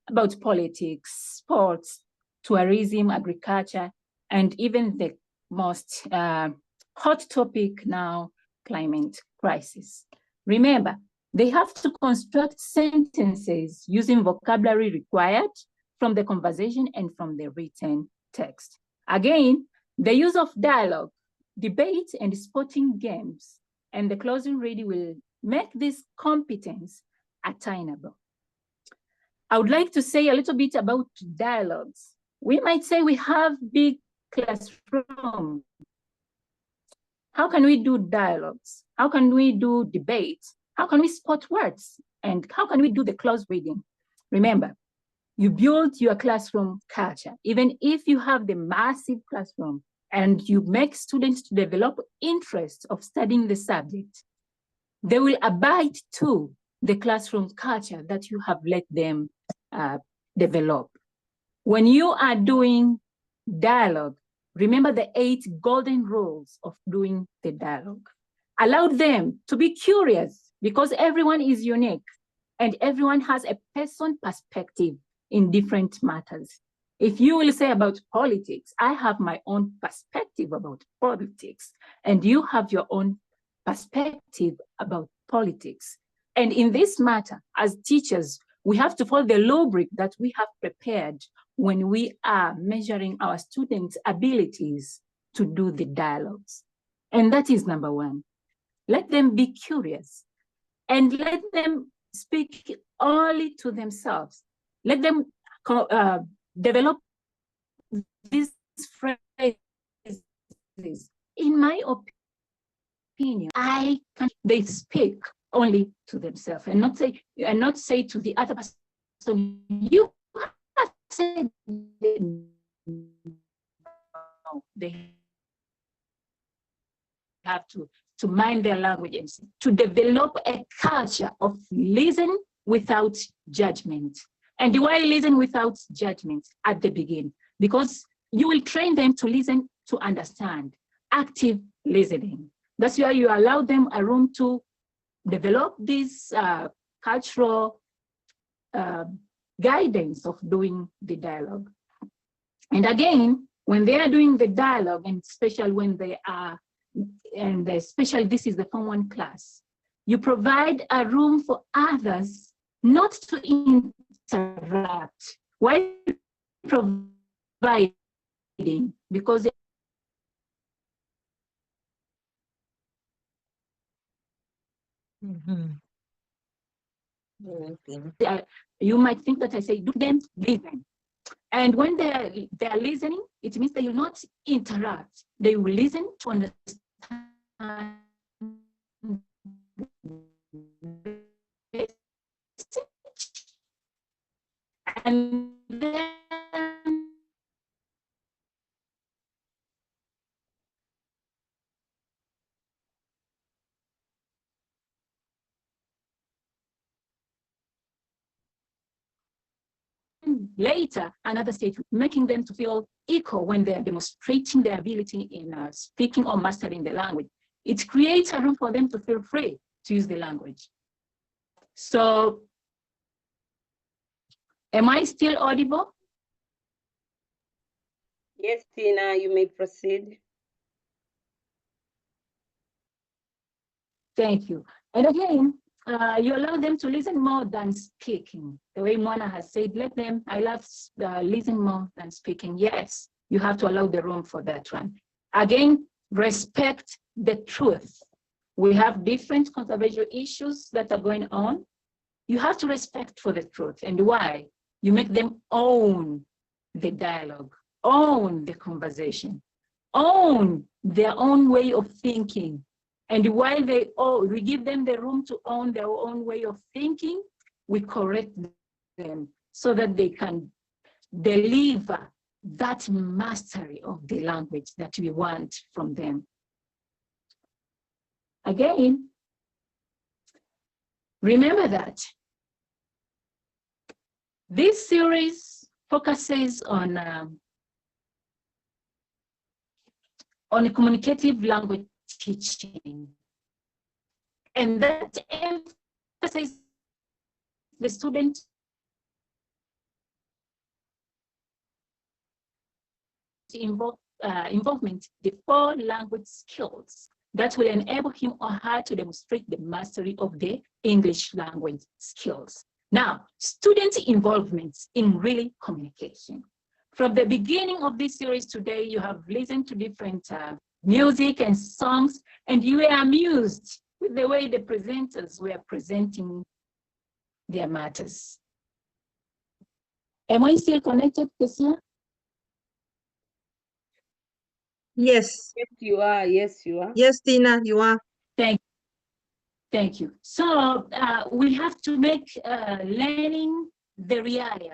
about politics, sports, tourism, agriculture, and even the most hot topic now, climate crisis. Remember, they have to construct sentences using vocabulary required from the conversation and from the written text. Again, the use of dialogue, debate, and sporting games, and the closing reading will make this competence attainable. I would like to say a little bit about dialogues. We might say we have big classrooms. How can we do dialogues? How can we do debates? How can we spot words? And how can we do the close reading? Remember, you build your classroom culture. Even if you have the massive classroom and you make students to develop interest of studying the subject, they will abide to the classroom culture that you have let them develop. When you are doing dialogue, remember the 8 golden rules of doing the dialogue. Allow them to be curious because everyone is unique and everyone has a person perspective in different matters. If you will say about politics, I have my own perspective about politics, and you have your own perspective about politics. And in this matter, as teachers, we have to follow the rubric that we have prepared when we are measuring our students' abilities to do the dialogues. And that is number 1. Let them be curious and let them speak only to themselves. Let them develop these phrases. In my opinion, they speak only to themselves and not say to the other person, you have said no. They have to mind their language and to develop a culture of listen without judgment. And why listen without judgment at the beginning? Because you will train them to listen to understand, active listening. That's why you allow them a room to develop this cultural guidance of doing the dialogue. And again, when they are doing the dialogue, and especially when they are, and especially this is the Form 1 class, you provide a room for others not to interrupt. Why providing? Because you might think that I say, do them listen. And when they are listening, it means they will not interrupt. They will listen to understand. And then later, another stage, making them to feel equal when they're demonstrating their ability in speaking or mastering the language. It creates a room for them to feel free to use the language. So, am I still audible? Yes, Tina, you may proceed. Thank you. And again, you allow them to listen more than speaking. The way Mona has said, I love listen more than speaking. Yes, you have to allow the room for that one. Again, respect the truth. We have different controversial issues that are going on. You have to respect for the truth. And why? You make them own the dialogue, own the conversation, own their own way of thinking. And while we give them the room to own their own way of thinking, we correct them so that they can deliver that mastery of the language that we want from them. Again, remember that this series focuses on communicative language teaching, and that emphasizes the student involvement, the 4 language skills that will enable him or her to demonstrate the mastery of the English language skills. Now, student involvement in really communication. From the beginning of this series today, you have listened to different music and songs, and you were amused with the way the presenters were presenting their matters. Am I still connected, Kesia? Yes. Yes, you are. Yes, you are. Yes, Tina, you are. Thank you. So we have to make learning the reality.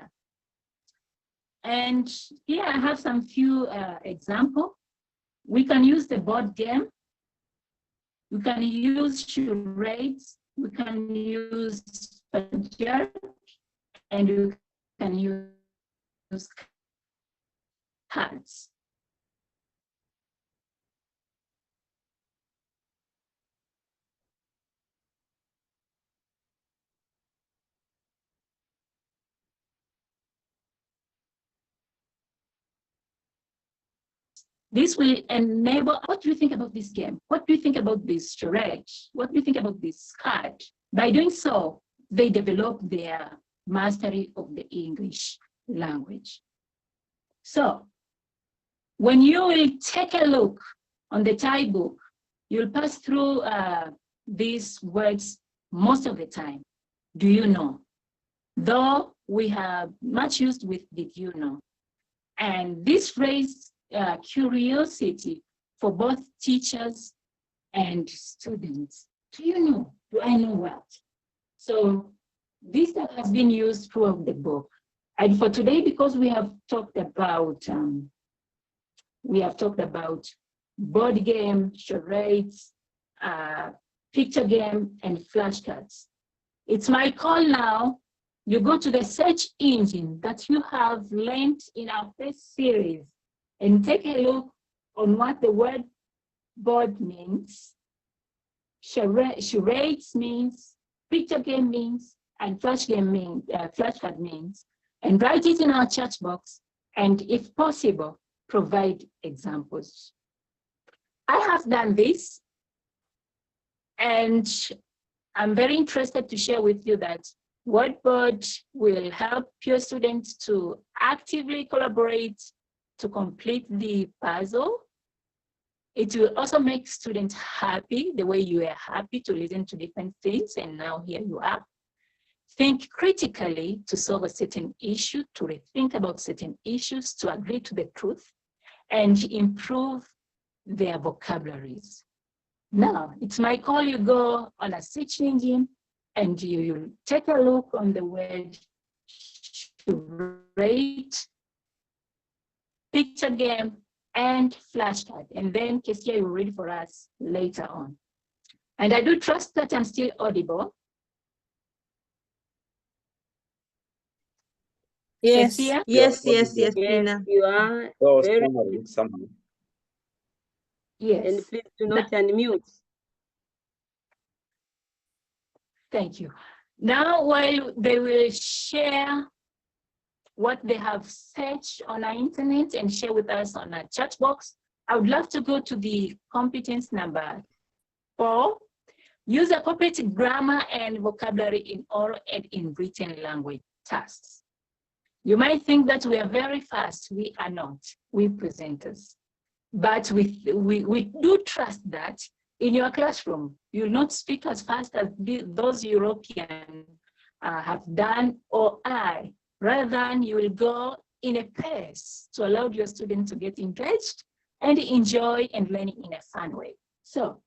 And here I have some few examples. We can use the board game. We can use charades, we can use pajak, and we can use cards. This will enable, what do you think about this game? What do you think about this charade? What do you think about this card? By doing so, they develop their mastery of the English language. So when you will take a look on the Thai book, you'll pass through these words most of the time. Do you know? Though we have much used with did you know? And this raised curiosity for both teachers and students. Do you know? Do I know what? So this has been used throughout the book. And for today, because we have talked about board game, charades, picture game, and flashcards. It's my call now. You go to the search engine that you have learned in our first series and take a look on what the word board means, charades means, picture game means, and flashcard means, and write it in our chat box, and if possible, provide examples. I have done this, and I'm very interested to share with you that Wordboard will help your students to actively collaborate to complete the puzzle. It will also make students happy the way you are happy to listen to different things, and now here you are. Think critically to solve a certain issue, to rethink about certain issues, to agree to the truth, and improve their vocabularies. Now, it's my call. You go on a search engine and you take a look on the word charade, picture game, and flashcard. And then Kesia will read for us later on. And I do trust that I'm still audible. Yes, Kesia? yes, Yes, Tina. You are So very somehow. Yes. And please do not unmute. Thank you. Now, while they will share what they have searched on our internet and share with us on our chat box, I would love to go to the competence number 4. Use appropriate grammar and vocabulary in oral and in written language tasks. You might think that we are very fast. We are not, we presenters. But we do trust that in your classroom, you'll not speak as fast as those Europeans have done or I. Rather than you will go in a pace to allow your students to get engaged and enjoy and learning in a fun way. So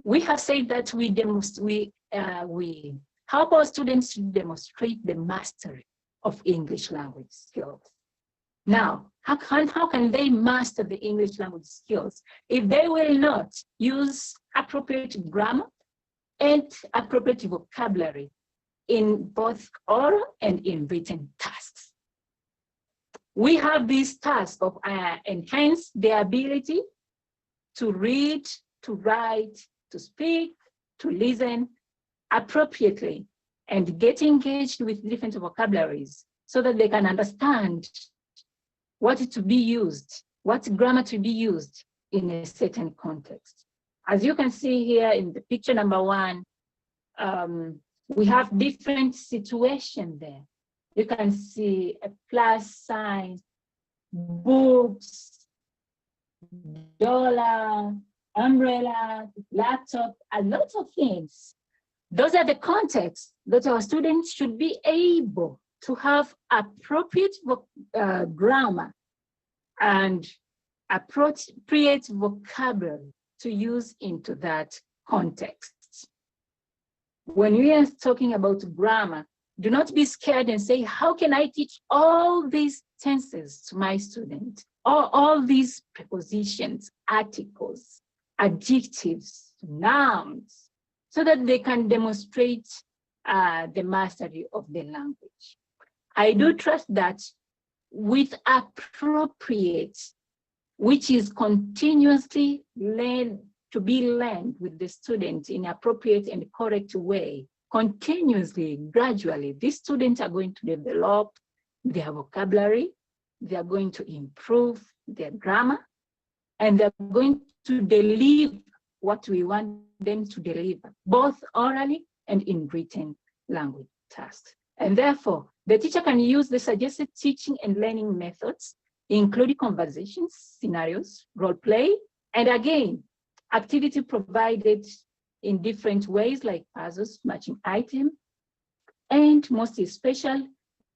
we have said that we help our students to demonstrate the mastery of English language skills. Now, how can they master the English language skills if they will not use appropriate grammar and appropriate vocabulary in both oral and in written tasks? We have this task of enhance their ability to read, to write, to speak, to listen appropriately, and get engaged with different vocabularies so that they can understand what to be used, what grammar to be used in a certain context. As you can see here in the picture number 1, we have different situations there. You can see a plus sign, books, dollar, umbrella, laptop, a lot of things. Those are the contexts that our students should be able to have appropriate grammar and appropriate vocabulary to use into that context. When we are talking about grammar, do not be scared and say, how can I teach all these tenses to my student? Or all these prepositions, articles, adjectives, nouns, so that they can demonstrate the mastery of the language. I do trust that with appropriate, which is continuously to be learned with the student in appropriate and correct way, continuously, gradually, these students are going to develop their vocabulary, they are going to improve their grammar, and they're going to deliver what we want them to deliver, both orally and in written language tasks. And therefore, the teacher can use the suggested teaching and learning methods, including conversations, scenarios, role play, and again, activity provided in different ways like puzzles, matching item, and most especially,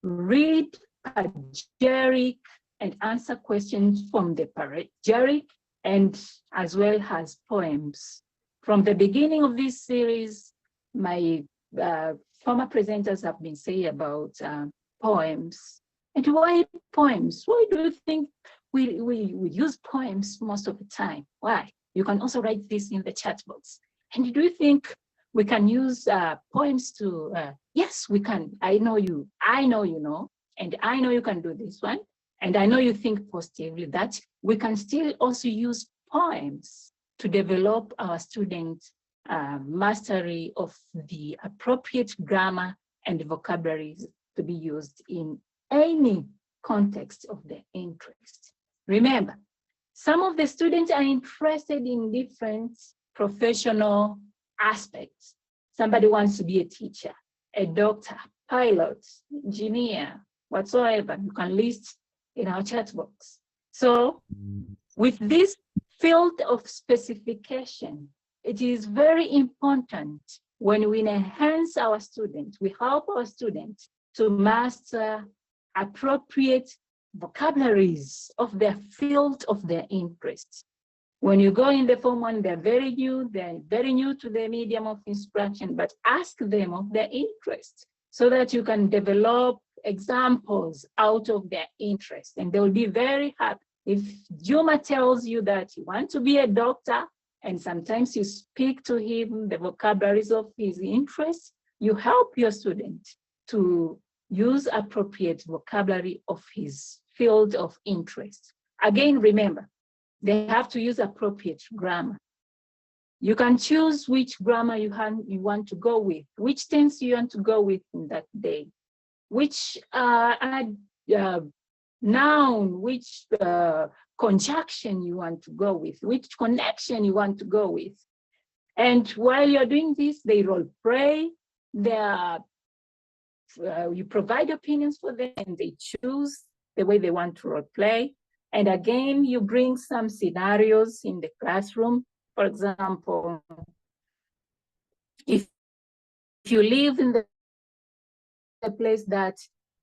read panegyric and answer questions from the panegyric, and as well as poems. From the beginning of this series, my former presenters have been saying about poems. And why poems? Why do you think we use poems most of the time? Why? You can also write this in the chat box. And do you think we can use poems to, yes, we can. I know you know, and I know you can do this one. And I know you think positively that we can still also use poems to develop our students' mastery of the appropriate grammar and vocabularies to be used in any context of their interest. Remember, some of the students are interested in different professional aspects. Somebody wants to be a teacher, a doctor, pilot, engineer, whatsoever. You can list in our chat box. So with this field of specification, it is very important when we enhance our students, we help our students to master appropriate vocabularies of their field of their interest. When you go in the Form 1, they're very new to the medium of instruction, but ask them of their interest so that you can develop examples out of their interest, and they'll be very happy. If Juma tells you that you want to be a doctor, and sometimes you speak to him the vocabularies of his interest, you help your student to use appropriate vocabulary of his field of interest. Again, remember, they have to use appropriate grammar. You can choose which grammar you want to go with, which tense you want to go with in that day, which noun, which conjunction you want to go with, which connection you want to go with. And while you're doing this, they role play, you provide opinions for them and they choose the way they want to role play. And again, you bring some scenarios in the classroom. For example, if you live in the place that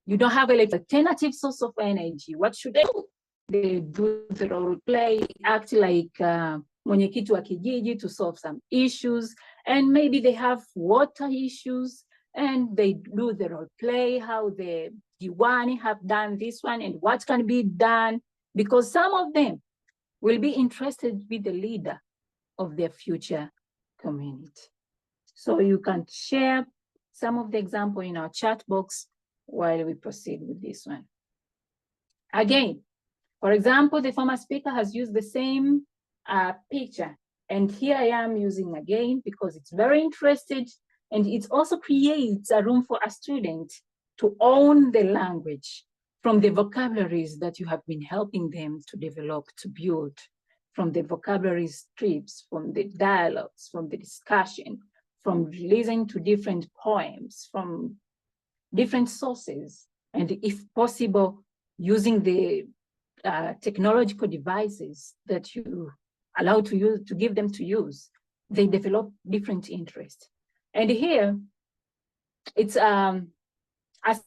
you don't have an alternative source of energy, what should they do? They do the role play, act like mwenyekiti wa kijiji to solve some issues, and maybe they have water issues, and they do the role play, how the Diwani have done this one and what can be done, because some of them will be interested to be the leader of their future community. So you can share some of the example in our chat box while we proceed with this one. Again, for example, the former speaker has used the same picture, and here I am using again because it's very interesting, and it also creates a room for a student to own the language from the vocabularies that you have been helping them to develop, to build, from the vocabulary strips, from the dialogues, from the discussion, from listening to different poems, from different sources, and if possible, using the technological devices that you allow to use, to give them to use, they develop different interests. And here, it's a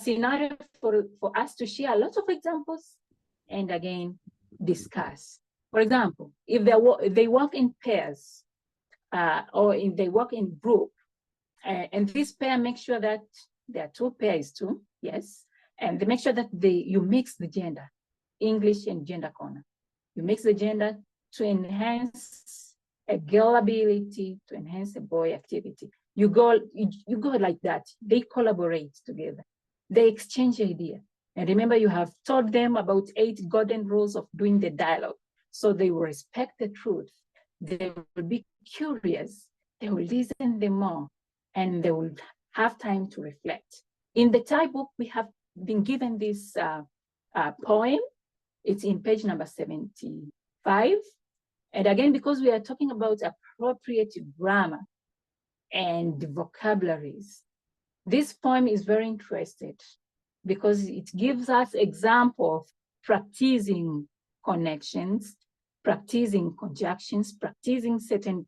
scenario for us to share a lot of examples and again, discuss. For example, if they work in pairs or if they work in group, and this pair make sure that there are two pairs too, yes, and they make sure that you mix the gender, English and gender corner. You mix the gender to enhance a girl ability to enhance a boy activity. You go like that. They collaborate together. They exchange ideas. And remember, you have taught them about 8 golden rules of doing the dialogue. So they will respect the truth. They will be curious. They will listen them more. And they will have time to reflect. In the type book, we have been given this poem. It's in page number 75. And again, because we are talking about appropriate grammar and vocabularies, this poem is very interesting because it gives us example of practicing connections, practicing conjunctions, practicing certain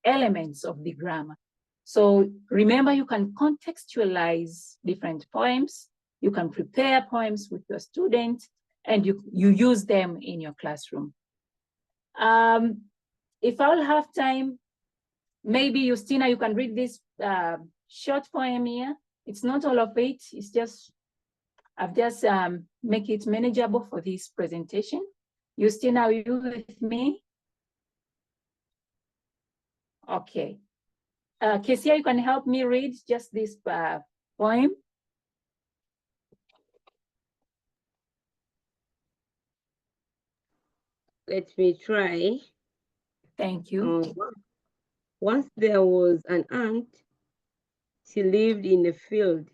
elements of the grammar. So remember, you can contextualize different poems, you can prepare poems with your students, and you use them in your classroom. If I'll have time, maybe Justina, you can read this short poem here. It's not all of it, it's just, I've just make it manageable for this presentation. Justina, are you with me? Okay. Kesia, you can help me read just this poem. Let me try. Thank you. Once there was an ant. She lived in a field.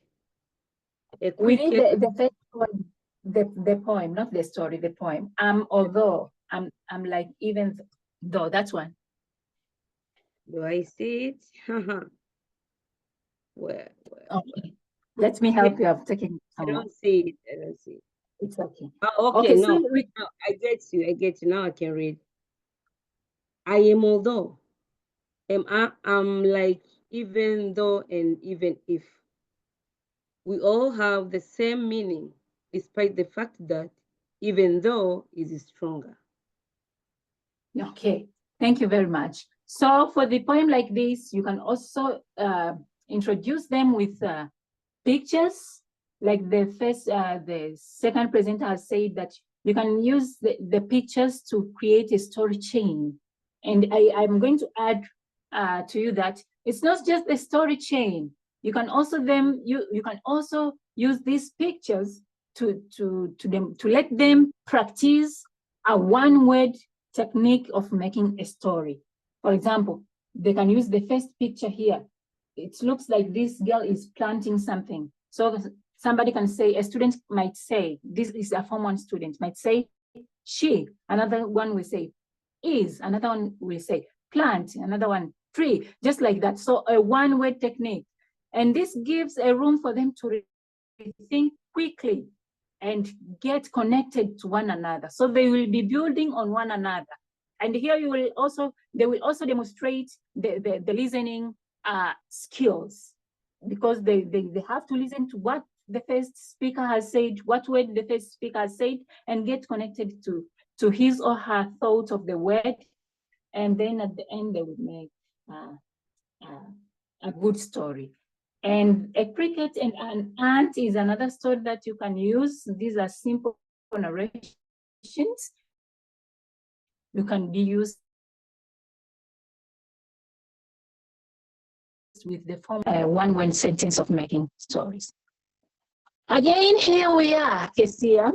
We need the first one, the poem, not the story, the poem. Although I'm like, even though, that's one. Do I see it? Well, okay. Let me help you. I've taken some I don't see it. I don't see it. It's okay. Oh, okay, no, so no, I get you. I get you. Now I can read. I am although. I'm like even though and even if. We all have the same meaning, despite the fact that even though is stronger. Okay, thank you very much. So for the poem like this, you can also introduce them with pictures, like the second presenter has said that you can use the pictures to create a story chain. And I'm going to add to you that it's not just the story chain. You can also you can also use these pictures to let them practice a one-word technique of making a story. For example, they can use the first picture here. It looks like this girl is planting something. So somebody can say, a student might say, this is a Form 1 student, might say she, another one will say is, another one will say plant, another one tree, just like that. So a one-word technique. And this gives a room for them to think quickly and get connected to one another. So they will be building on one another. And here they will also demonstrate the listening skills, because they have to listen to what the first speaker has said, what word the first speaker has said, and get connected to his or her thought of the word. And then at the end, they would make a good story. And a cricket and an ant is another story that you can use. These are simple narrations. You can be used with the form one-word sentence of making stories. Again, here we are, Kesia.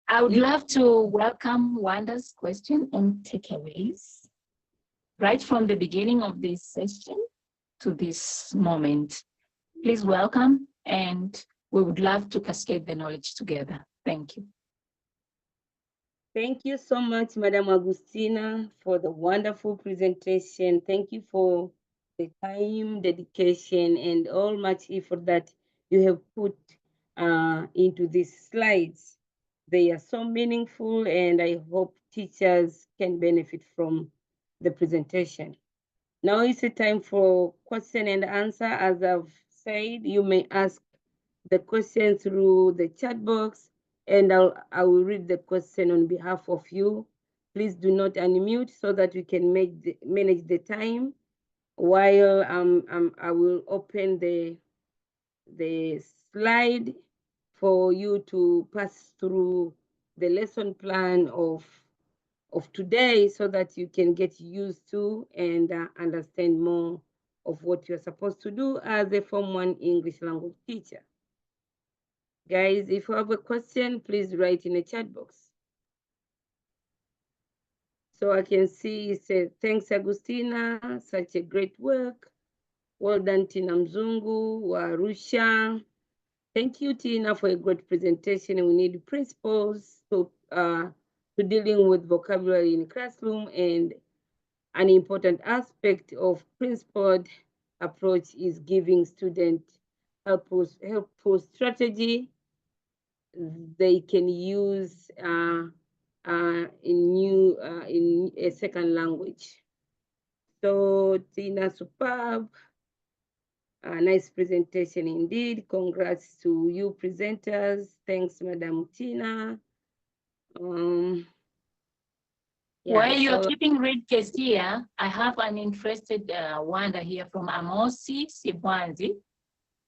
I would love to welcome Wanda's question and takeaways right from the beginning of this session to this moment. Please welcome, and we would love to cascade the knowledge together. Thank you. Thank you so much, Madam Agustina, for the wonderful presentation. Thank you for the time, dedication, and all much effort that you have put into these slides. They are so meaningful, and I hope teachers can benefit from the presentation. Now is the time for question and answer. As I've said, you may ask the question through the chat box, and I will read the question on behalf of you. Please do not unmute so that we can manage the time while I will open the slide for you to pass through the lesson plan of today so that you can get used to and understand more of what you're supposed to do as a Form 1 English language teacher. Guys, if you have a question, please write in the chat box. So I can see it says, thanks Agustina, such a great work. Well done, Tina Mzungu, wa Arusha. Thank you, Tina, for a great presentation. We need principles to dealing with vocabulary in classroom, and an important aspect of principled approach is giving students helpful strategy they can use in a second language. So Tina, superb. Nice presentation indeed. Congrats to you presenters. Thanks, Madam Tina. While you're keeping read case here, I have an interested wonder here from Amosi Sibwanzi.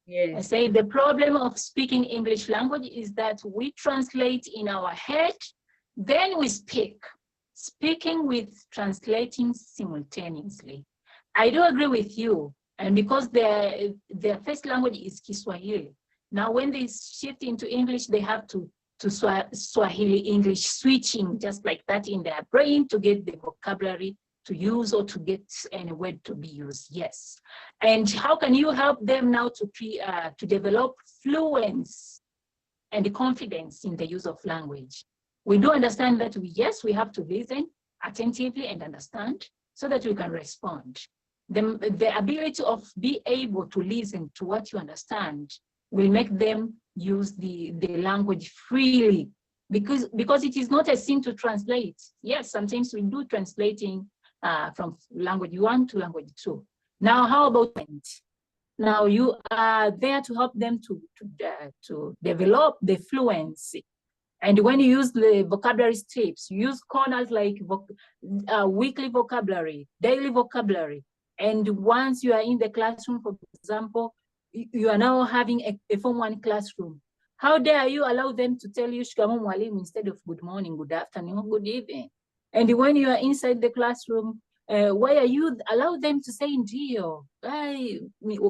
Yes. I say the problem of speaking English language is that we translate in our head, then we speak. Speaking with translating simultaneously. I do agree with you, and because their first language is Kiswahili. Now, when they shift into English, they have to Swahili English switching just like that in their brain to get the vocabulary to use or to get any word to be used. Yes. And how can you help them now to develop fluency and confidence in the use of language? We do understand that yes, we have to listen attentively and understand so that we can respond. The ability of be able to listen to what you understand will make them use the language freely, because it is not a sin to translate. Yes, sometimes we do translating from language 1 to language 2. Now, how about now you are there to help them to develop the fluency. And when you use the vocabulary strips, you use corners like weekly vocabulary, daily vocabulary. And once you are in the classroom, for example, you are now having a Form 1 classroom. How dare you allow them to tell you shikamoo mwalimu instead of good morning, good afternoon, good evening? And when you are inside the classroom, why are you allow them to say ndio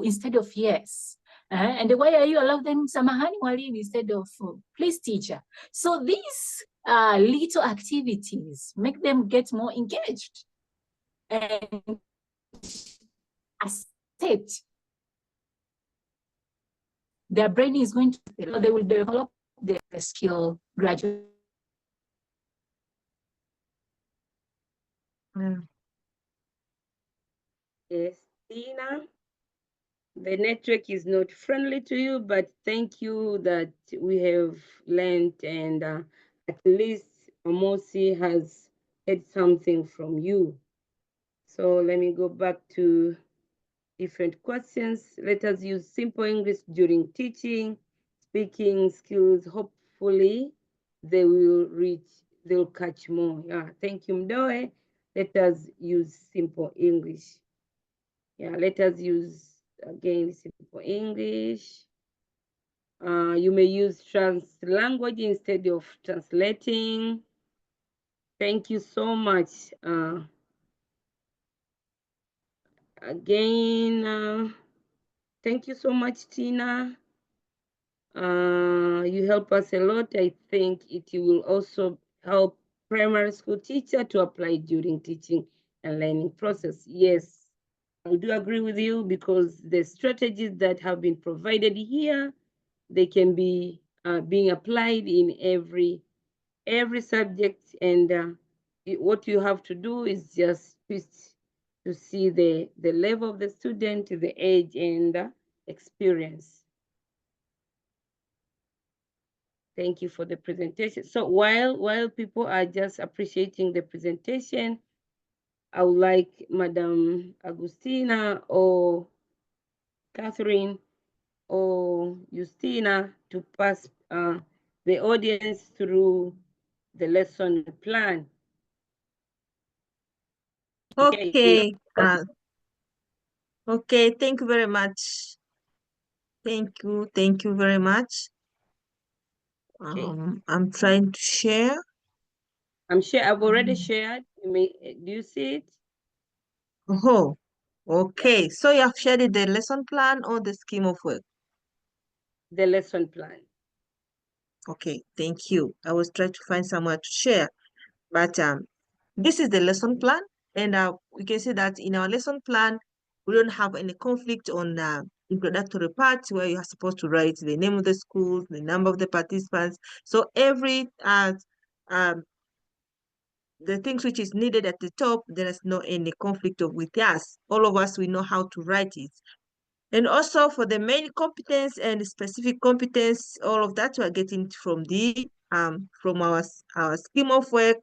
instead of yes? And why are you allow them samahani mwalimu instead of please teacher? So these little activities make them get more engaged and accept. Their brain is going to, they will develop the skill gradually. Yes, Tina, the network is not friendly to you, but thank you that we have learned, and at least Amosi has heard something from you. So let me go back to different questions. Let us use simple English during teaching, speaking skills. Hopefully they'll catch more. Yeah, thank you, Mdoe. Let us use simple English. Yeah, let us use, again, simple English. You may use language instead of translating. Thank you so much. Again, thank you so much, Tina. You help us a lot. I think it will also help primary school teacher to apply during teaching and learning process. Yes, I do agree with you, because the strategies that have been provided here, they can be being applied in every subject, and what you have to do is just twist to see the level of the student, the age, and the experience. Thank you for the presentation. So while people are just appreciating the presentation, I would like Madam Agustina or Catherine or Justina to pass the audience through the lesson plan. Okay. Okay, thank you very much. Thank you very much. I'm trying to share. I'm sure I've already shared. Do you see it? Oh, okay. So you have shared the lesson plan or the scheme of work? The lesson plan. Okay, thank you. I was trying to find somewhere to share, but this is the lesson plan, and we can see that in our lesson plan, we don't have any conflict on the introductory part where you are supposed to write the name of the school, the number of the participants. So every the things which is needed at the top, there is no any conflict with us. All of us, we know how to write it. And also for the main competence and specific competence, all of that we are getting from the from our scheme of work,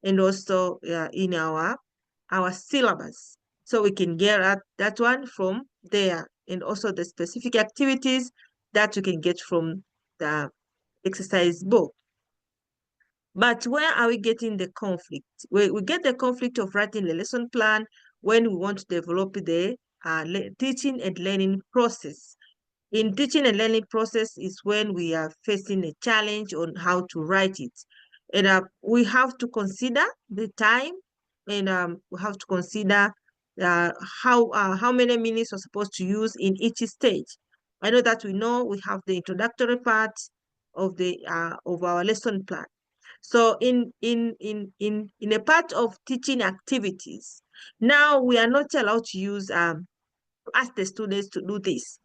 and also in our syllabus. So we can get at that one from there, and also the specific activities that you can get from the exercise book. But where are we getting the conflict? We get the conflict of writing the lesson plan when we want to develop the teaching and learning process. In teaching and learning process is when we are facing a challenge on how to write it. And we have to consider the time, and we have to consider how many minutes we're supposed to use in each stage. I know that we have the introductory part of our lesson plan. So in a part of teaching activities, now we are not allowed to use ask the students to do this.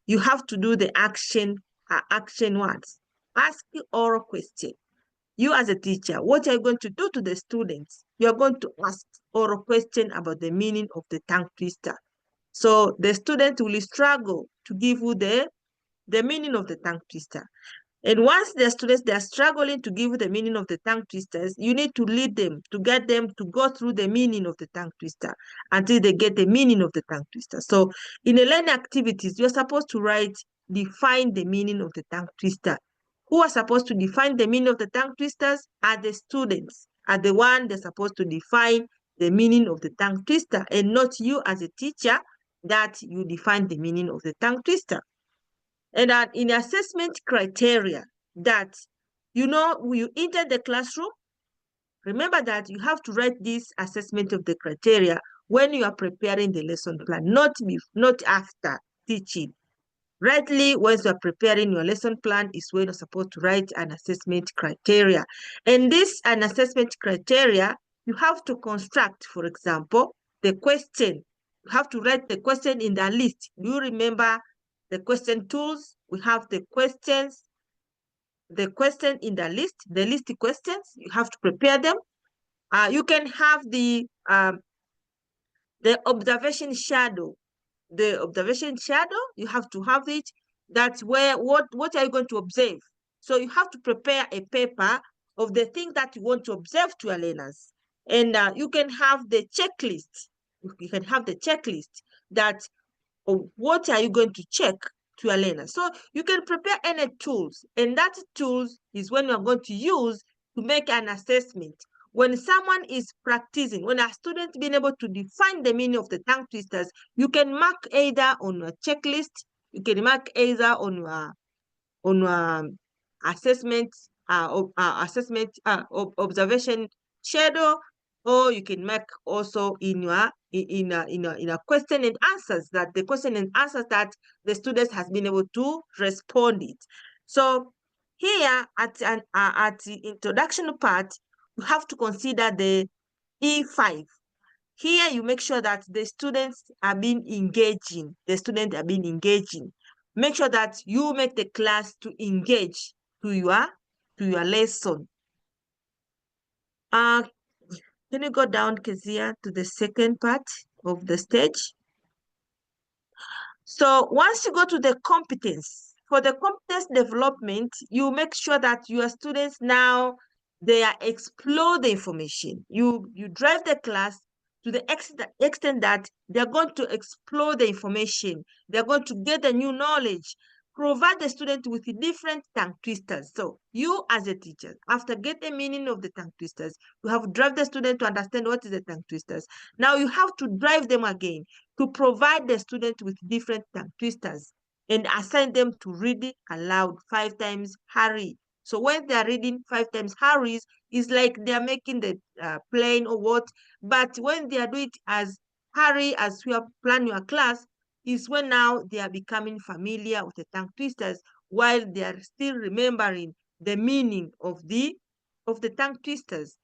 You have to do the action words. Ask the oral question. You as a teacher, what are you going to do to the students? You are going to ask oral question about the meaning of the tongue twister. So the student will struggle to give you the meaning of the tongue twister. And once the students, they are struggling to give the meaning of the tongue twisters, you need to lead them, to get them to go through the meaning of the tongue twister until they get the meaning of the tongue twister. So in the learning activities, you're supposed to define the meaning of the tongue twister. Who are supposed to define the meaning of the tongue twisters are the students, are the one they're supposed to define the meaning of the tongue twister, and not you as a teacher that you define the meaning of the tongue twister. And in assessment criteria that, when you enter the classroom, remember that you have to write this assessment of the criteria when you are preparing the lesson plan, not after teaching. Rightly, once you are preparing your lesson plan is when you're supposed to write an assessment criteria. And this an assessment criteria, you have to construct, for example, the question. You have to write the question in the list. Do you remember the question tools? We have the question in the list questions. You have to prepare them. You can have the observation shadow. The observation shadow, you have to have it. That's where, what are you going to observe? So you have to prepare a paper of the thing that you want to observe to your learners. And you can have the checklist. You can have the checklist that what are you going to check to your learners. So you can prepare any tools, and that tools is when you're going to use to make an assessment. When someone is practicing, when a student being able to define the meaning of the tongue twisters, you can mark either on your checklist, you can mark either on your assessment, observation shadow, or you can mark also in your in a question and answers, that the question and answers that the students has been able to respond it. So here at the introduction part, you have to consider the E5. Here you make sure that the students are being engaging. Make sure that you make the class to engage to your lesson. Can you go down, Kezia, to the second part of the stage? So once you go to the competence, for the competence development, you make sure that your students now, they are explore the information. You drive the class to the extent that they're going to explore the information. They're going to get the new knowledge. Provide the student with different tongue twisters. So you as a teacher, after get the meaning of the tongue twisters, you have to drive the student to understand what is the tongue twisters. Now you have to drive them again to provide the student with different tongue twisters and assign them to read it aloud 5 times, hurry. So when they are reading 5 times Harry's, it's like they are making the plane or what. But when they are doing it as Harry, as you have planned your class, is when now they are becoming familiar with the tongue twisters while they are still remembering the meaning of the tongue twisters.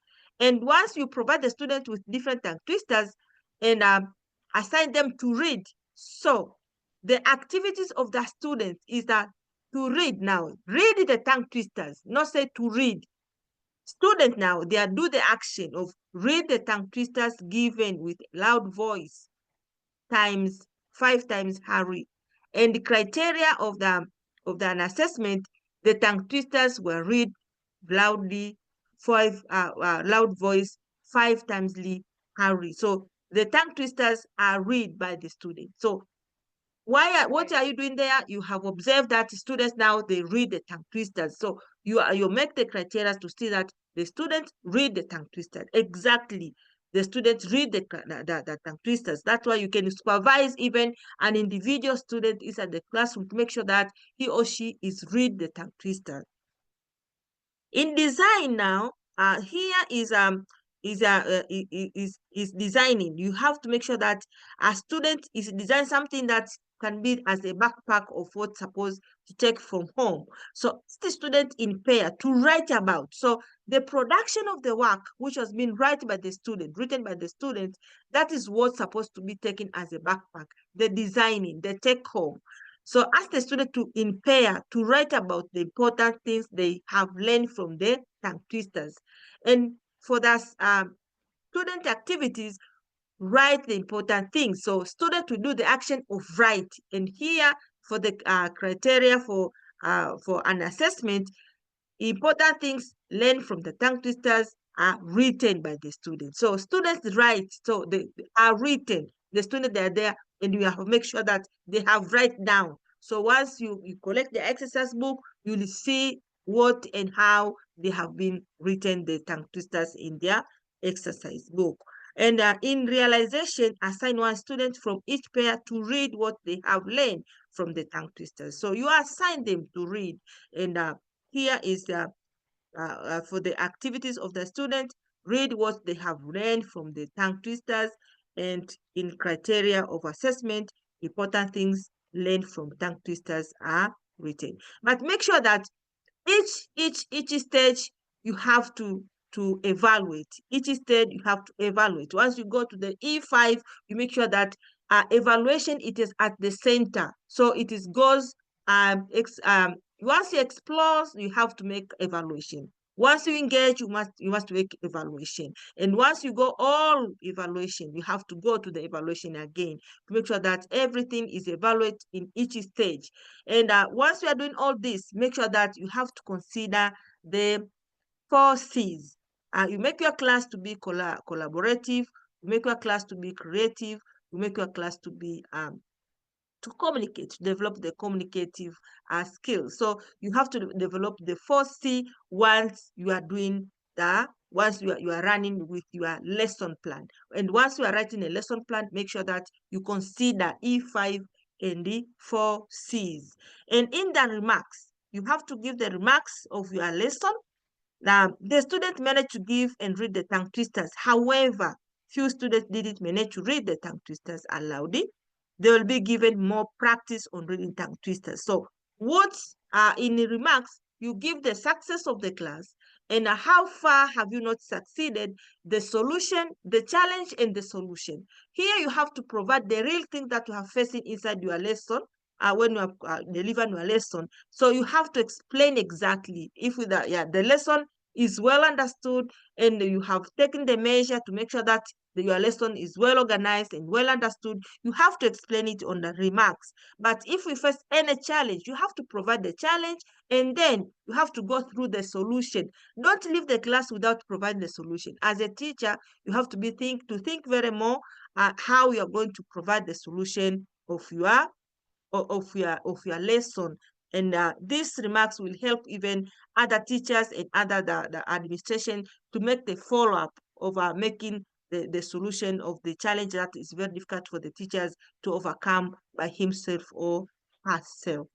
And once you provide the student with different tongue twisters and assign them to read, so the activities of the students is that to read now, read the tongue twisters, not say to read. Students now, they are do the action of read the tongue twisters given with loud voice times 5 times Harry. And the criteria of an assessment, the tongue twisters were read loudly, loud voice 5 times Harry. So the tongue twisters are read by the student. So what are you doing there? You have observed that students now they read the tongue twisters. So you make the criteria to see that the students read the tongue twisters. Exactly. The students read the tongue twisters. That's why you can supervise even an individual student inside the classroom to make sure that he or she is read the tongue twister. In design now, here is designing. You have to make sure that a student is designing something that can be as a backpack of what's supposed to take from home. So the student in pair to write about. So the production of the work, which has been written by the student, that is what's supposed to be taken as a backpack. The designing, the take home. So ask the student to in pair to write about the important things they have learned from the tongue twisters. And for that student activities, write the important things. So student will do the action of write. And here for the criteria for an assessment, important things learned from the tongue twisters are written by the students. So students write, so they are written. The students, they are there, and you have to make sure that they have write down. So once you collect the exercise book, you will see what and how they have been written, the tongue twisters, in their exercise book. And in realization, assign one student from each pair to read what they have learned from the tongue twisters. So you assign them to read, and here is for the activities of the student, read what they have learned from the tongue twisters, and in criteria of assessment, important things learned from tongue twisters are written. But make sure that each stage you have to evaluate. Each stage you have to evaluate. Once you go to the E5, you make sure that evaluation, it is at the center. So it is goes once you explore, you have to make evaluation. Once you engage, you must make evaluation. And once you go all evaluation, you have to go to the evaluation again to make sure that everything is evaluated in each stage. And once you are doing all this, make sure that you have to consider the 4 C's. You make your class to be collaborative, you make your class to be creative, you make your class to be to communicate, to develop the communicative skills. So you have to develop the 4 C once you are doing once you are running with your lesson plan. And once you are writing a lesson plan, make sure that you consider E5 and the 4 C's. And in the remarks, you have to give the remarks of your lesson. Now, the students managed to give and read the tongue twisters. However, few students didn't manage to read the tongue twisters aloud. They will be given more practice on reading tongue twisters. So what in the remarks, you give the success of the class and how far have you not succeeded, the solution, the challenge, and the solution. Here you have to provide the real thing that you are facing inside your lesson when you are delivering your lesson. So you have to explain exactly if the lesson is well understood and you have taken the measure to make sure that your lesson is well organized and well understood, you have to explain it on the remarks. But if we face any challenge, you have to provide the challenge and then you have to go through the solution. Don't leave the class without providing the solution. As a teacher, you have to think very more how you are going to provide the solution of your lesson. And these remarks will help even other teachers and the administration to make the follow-up of making the solution of the challenge that is very difficult for the teachers to overcome by himself or herself.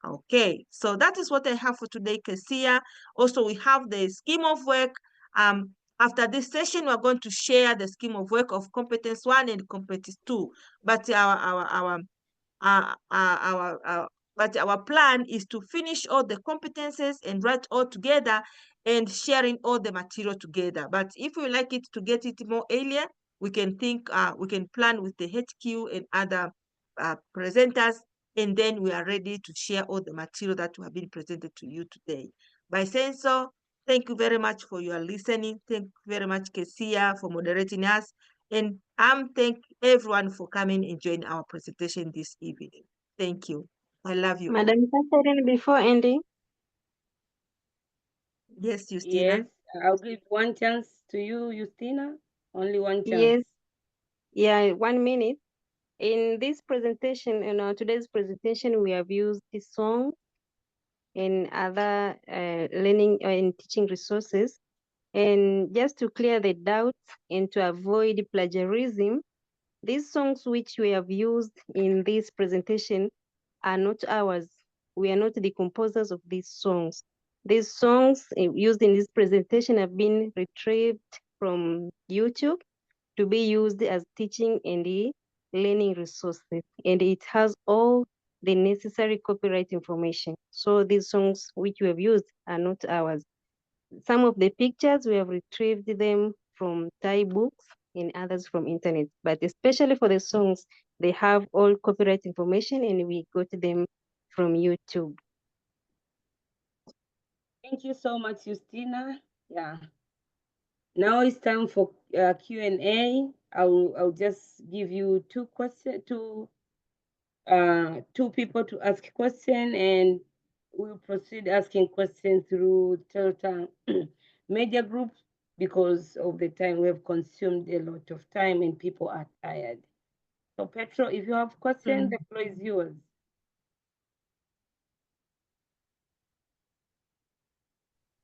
Okay, so that is what I have for today, Kesia. Also, we have the scheme of work. After this session, we're going to share the scheme of work of competence 1 and competence 2. But our plan is to finish all the competences and write all together and sharing all the material together. But if we like it to get it more earlier, we can plan with the HQ and other presenters, and then we are ready to share all the material that have been presented to you today. By saying so, thank you very much for your listening. Thank you very much, Kesia, for moderating us. And thank everyone for coming and joining our presentation this evening. Thank you. I love you. Madam Catherine, before ending. Yes, Justina. Yes, I'll give one chance to you, Justina. Only one chance. Yes. Yeah, 1 minute. In this presentation, in today's presentation, we have used this song and other learning and teaching resources. And just to clear the doubts and to avoid plagiarism, these songs which we have used in this presentation are not ours. We are not the composers of these songs. These songs used in this presentation have been retrieved from YouTube to be used as teaching and the learning resources. And it has all the necessary copyright information. So these songs which we have used are not ours. Some of the pictures we have retrieved them from Thai books and others from internet, but especially for the songs, they have all copyright information and we got them from YouTube. Thank you so much, Justina. Yeah. Now it's time for Q&A. I'll just give you two people to ask a question, and we'll proceed asking questions through TELTA media group because of the time we have consumed a lot of time and people are tired. So Petro, if you have questions, the floor is yours.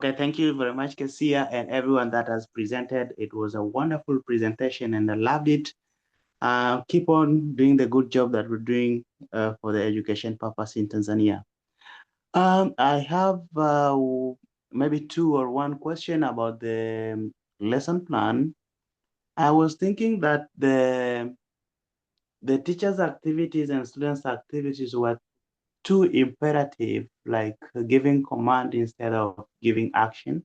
Okay, thank you very much, Kesia, and everyone that has presented. It was a wonderful presentation and I loved it. Keep on doing the good job that we're doing for the education purpose in Tanzania. I have maybe 2 or 1 question about the lesson plan. I was thinking that the teachers' activities and students' activities were too imperative, like giving command instead of giving action.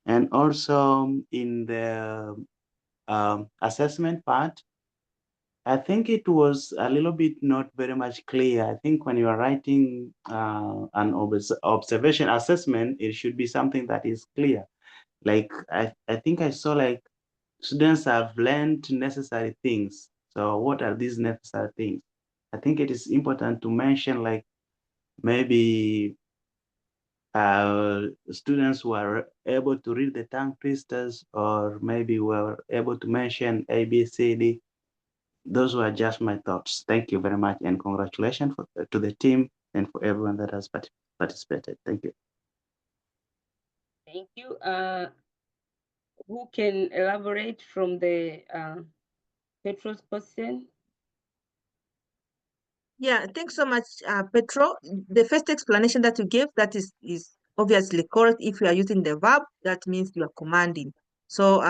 And also in the assessment part, I think it was a little bit not very much clear. I think when you are writing an observation assessment, it should be something that is clear. Like I think I saw like students have learned necessary things. So what are these necessary things? I think it is important to mention like maybe students were able to read the tongue twisters, or maybe were able to mention A, B, C, D. Those were just my thoughts. Thank you very much, and congratulations to the team and for everyone that has participated. Thank you. Thank you. Who can elaborate from the Petro's question? Yeah, thanks so much, Petro. The first explanation that you gave, that is obviously correct. If you are using the verb, that means you are commanding. So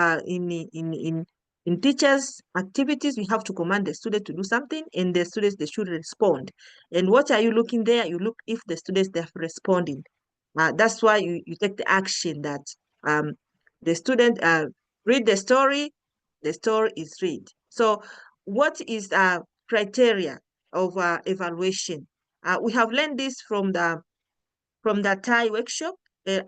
in teachers' activities, we have to command the student to do something, and the students, they should respond. And what are you looking there? You look if the students, they are responding. That's why you take the action that the student read the story is read. So what is criteria of evaluation? We have learned this from the Thai workshop.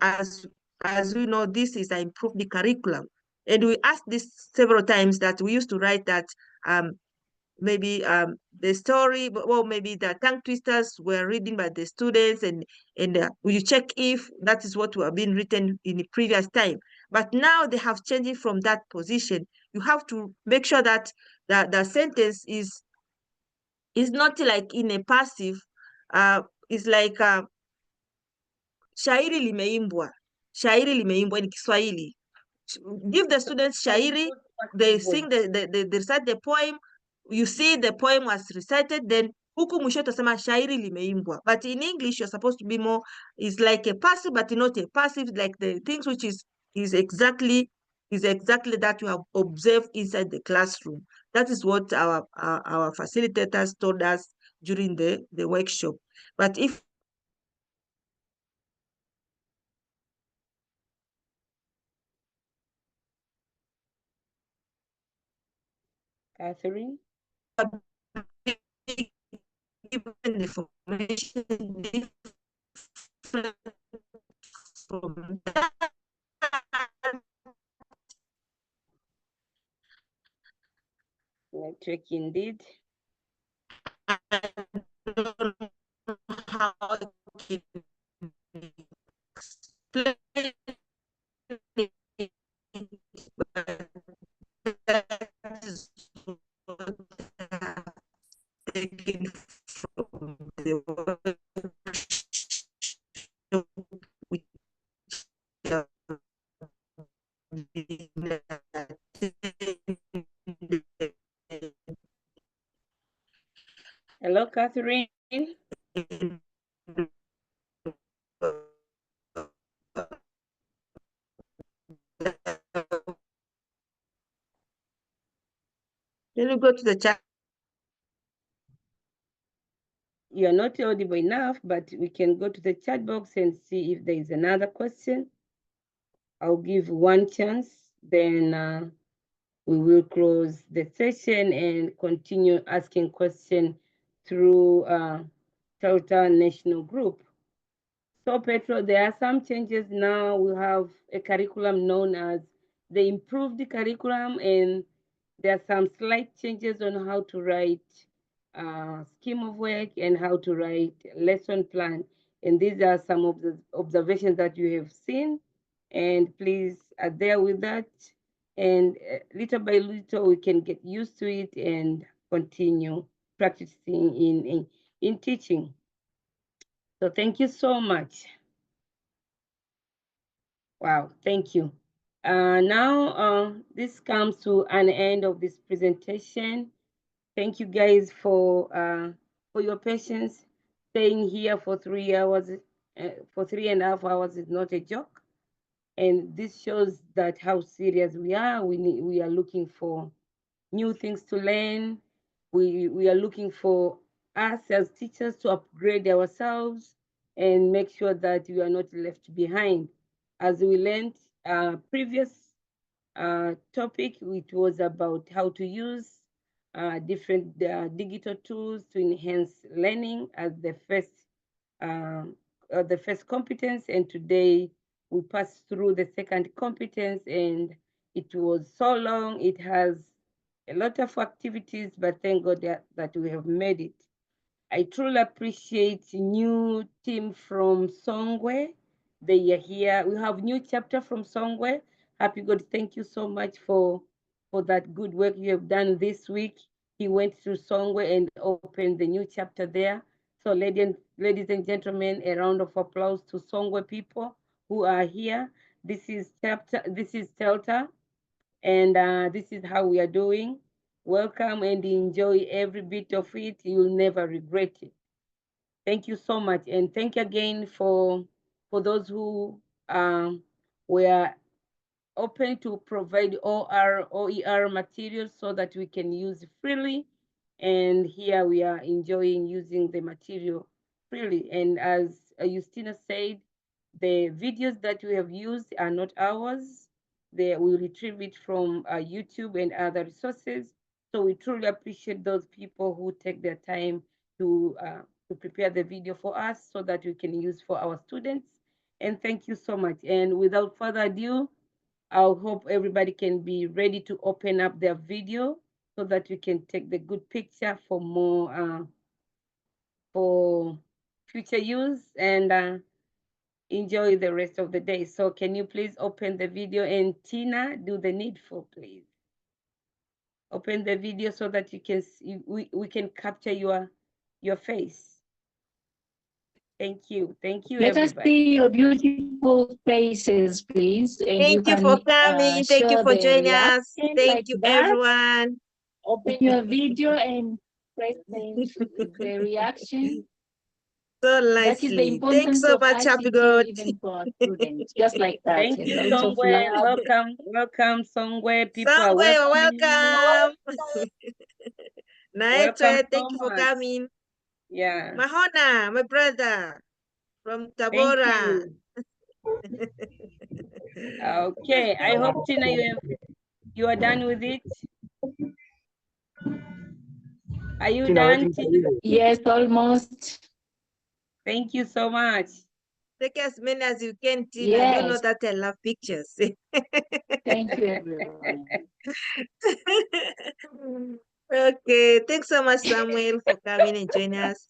As we know, this is improve the curriculum, and we asked this several times that we used to write that maybe the story, well, maybe the tongue twisters were reading by the students, and you check if that is what were being written in the previous time. But now they have changed from that position. You have to make sure that the sentence is not like in a passive. It's like shairi limeimbwa. Shairi limeimbwa in Kiswahili. Give the students shairi, they sing, they recite the poem. You see the poem was recited, then huku mwisho utasema shairi limeimbwa. But in English you're supposed to be more, is like a passive but not a passive, like the things which is exactly that you have observed inside the classroom. That is what our facilitators told us during the workshop. But if Catherine? given information different from that, Network indeed. I don't know how to explain it, but that is what I have taken from the workshop which have been attended. Hello, Catherine. Can you go to the chat? You're not audible enough, but we can go to the chat box and see if there is another question. I'll give one chance, then we will close the session and continue asking questions through TELTA National Group. So Petro, there are some changes now. We have a curriculum known as the improved curriculum, and there are some slight changes on how to write scheme of work and how to write lesson plan. And these are some of the observations that you have seen. And please adhere with that. And little by little, we can get used to it and continue practicing in teaching. So thank you so much. Wow, thank you. Now, this comes to an end of this presentation. Thank you guys for your patience. Staying here for 3 hours, for 3.5 hours is not a joke. And this shows that how serious we are. We are looking for new things to learn. We are looking for us as teachers to upgrade ourselves and make sure that we are not left behind. As we learned previous topic, which was about how to use different digital tools to enhance learning as the first competence. And today we passed through the second competence, and it was so long. It has a lot of activities, but thank God that we have made it. I truly appreciate new team from Songwe. They are here. We have new chapter from Songwe. Happy God, thank you so much for that good work you have done this week. He went to Songwe and opened the new chapter there. So ladies and gentlemen, a round of applause to Songwe people who are here. This is TELTA, and this is how we are doing. Welcome and enjoy every bit of it. You'll never regret it. Thank you so much. And thank you again for those who were open to provide OER materials so that we can use freely. And here we are enjoying using the material freely. And as Justina said, the videos that we have used are not ours. We retrieve it from YouTube and other resources. So we truly appreciate those people who take their time to prepare the video for us so that we can use for our students. And thank you so much. And without further ado, I hope everybody can be ready to open up their video so that we can take the good picture for more, for future use, and enjoy the rest of the day. So can you please open the video, and Tina, do the needful, please. Open the video so that you can see, we can capture your face. Thank you. Thank you, Let us everybody. see your beautiful faces, please. And Thank you for coming. Thank you show for the joining us. reaction Thank like you, that. everyone. Open your video and expressing the reaction. So That is the nicely. Thanks importance so of much, Happy God. attitude even for our students. Just like that. Thank A you, lot of Songwe. love. Welcome, welcome, Songwe. People are Sangwe, you're welcoming you. welcome. Welcome Naetwe, so thank you for much. coming. Yeah, Mahona, my brother from thank Tabora. you. Okay, I hope Tina you are done with it. Are you Tina, done, waiting for Tina? you. Yes, almost. Thank you so much. Take as many as you can, Tina. You know Yes. that I love pictures. Thank you, everyone. Okay, thanks so much, Samuel, for coming and joining us.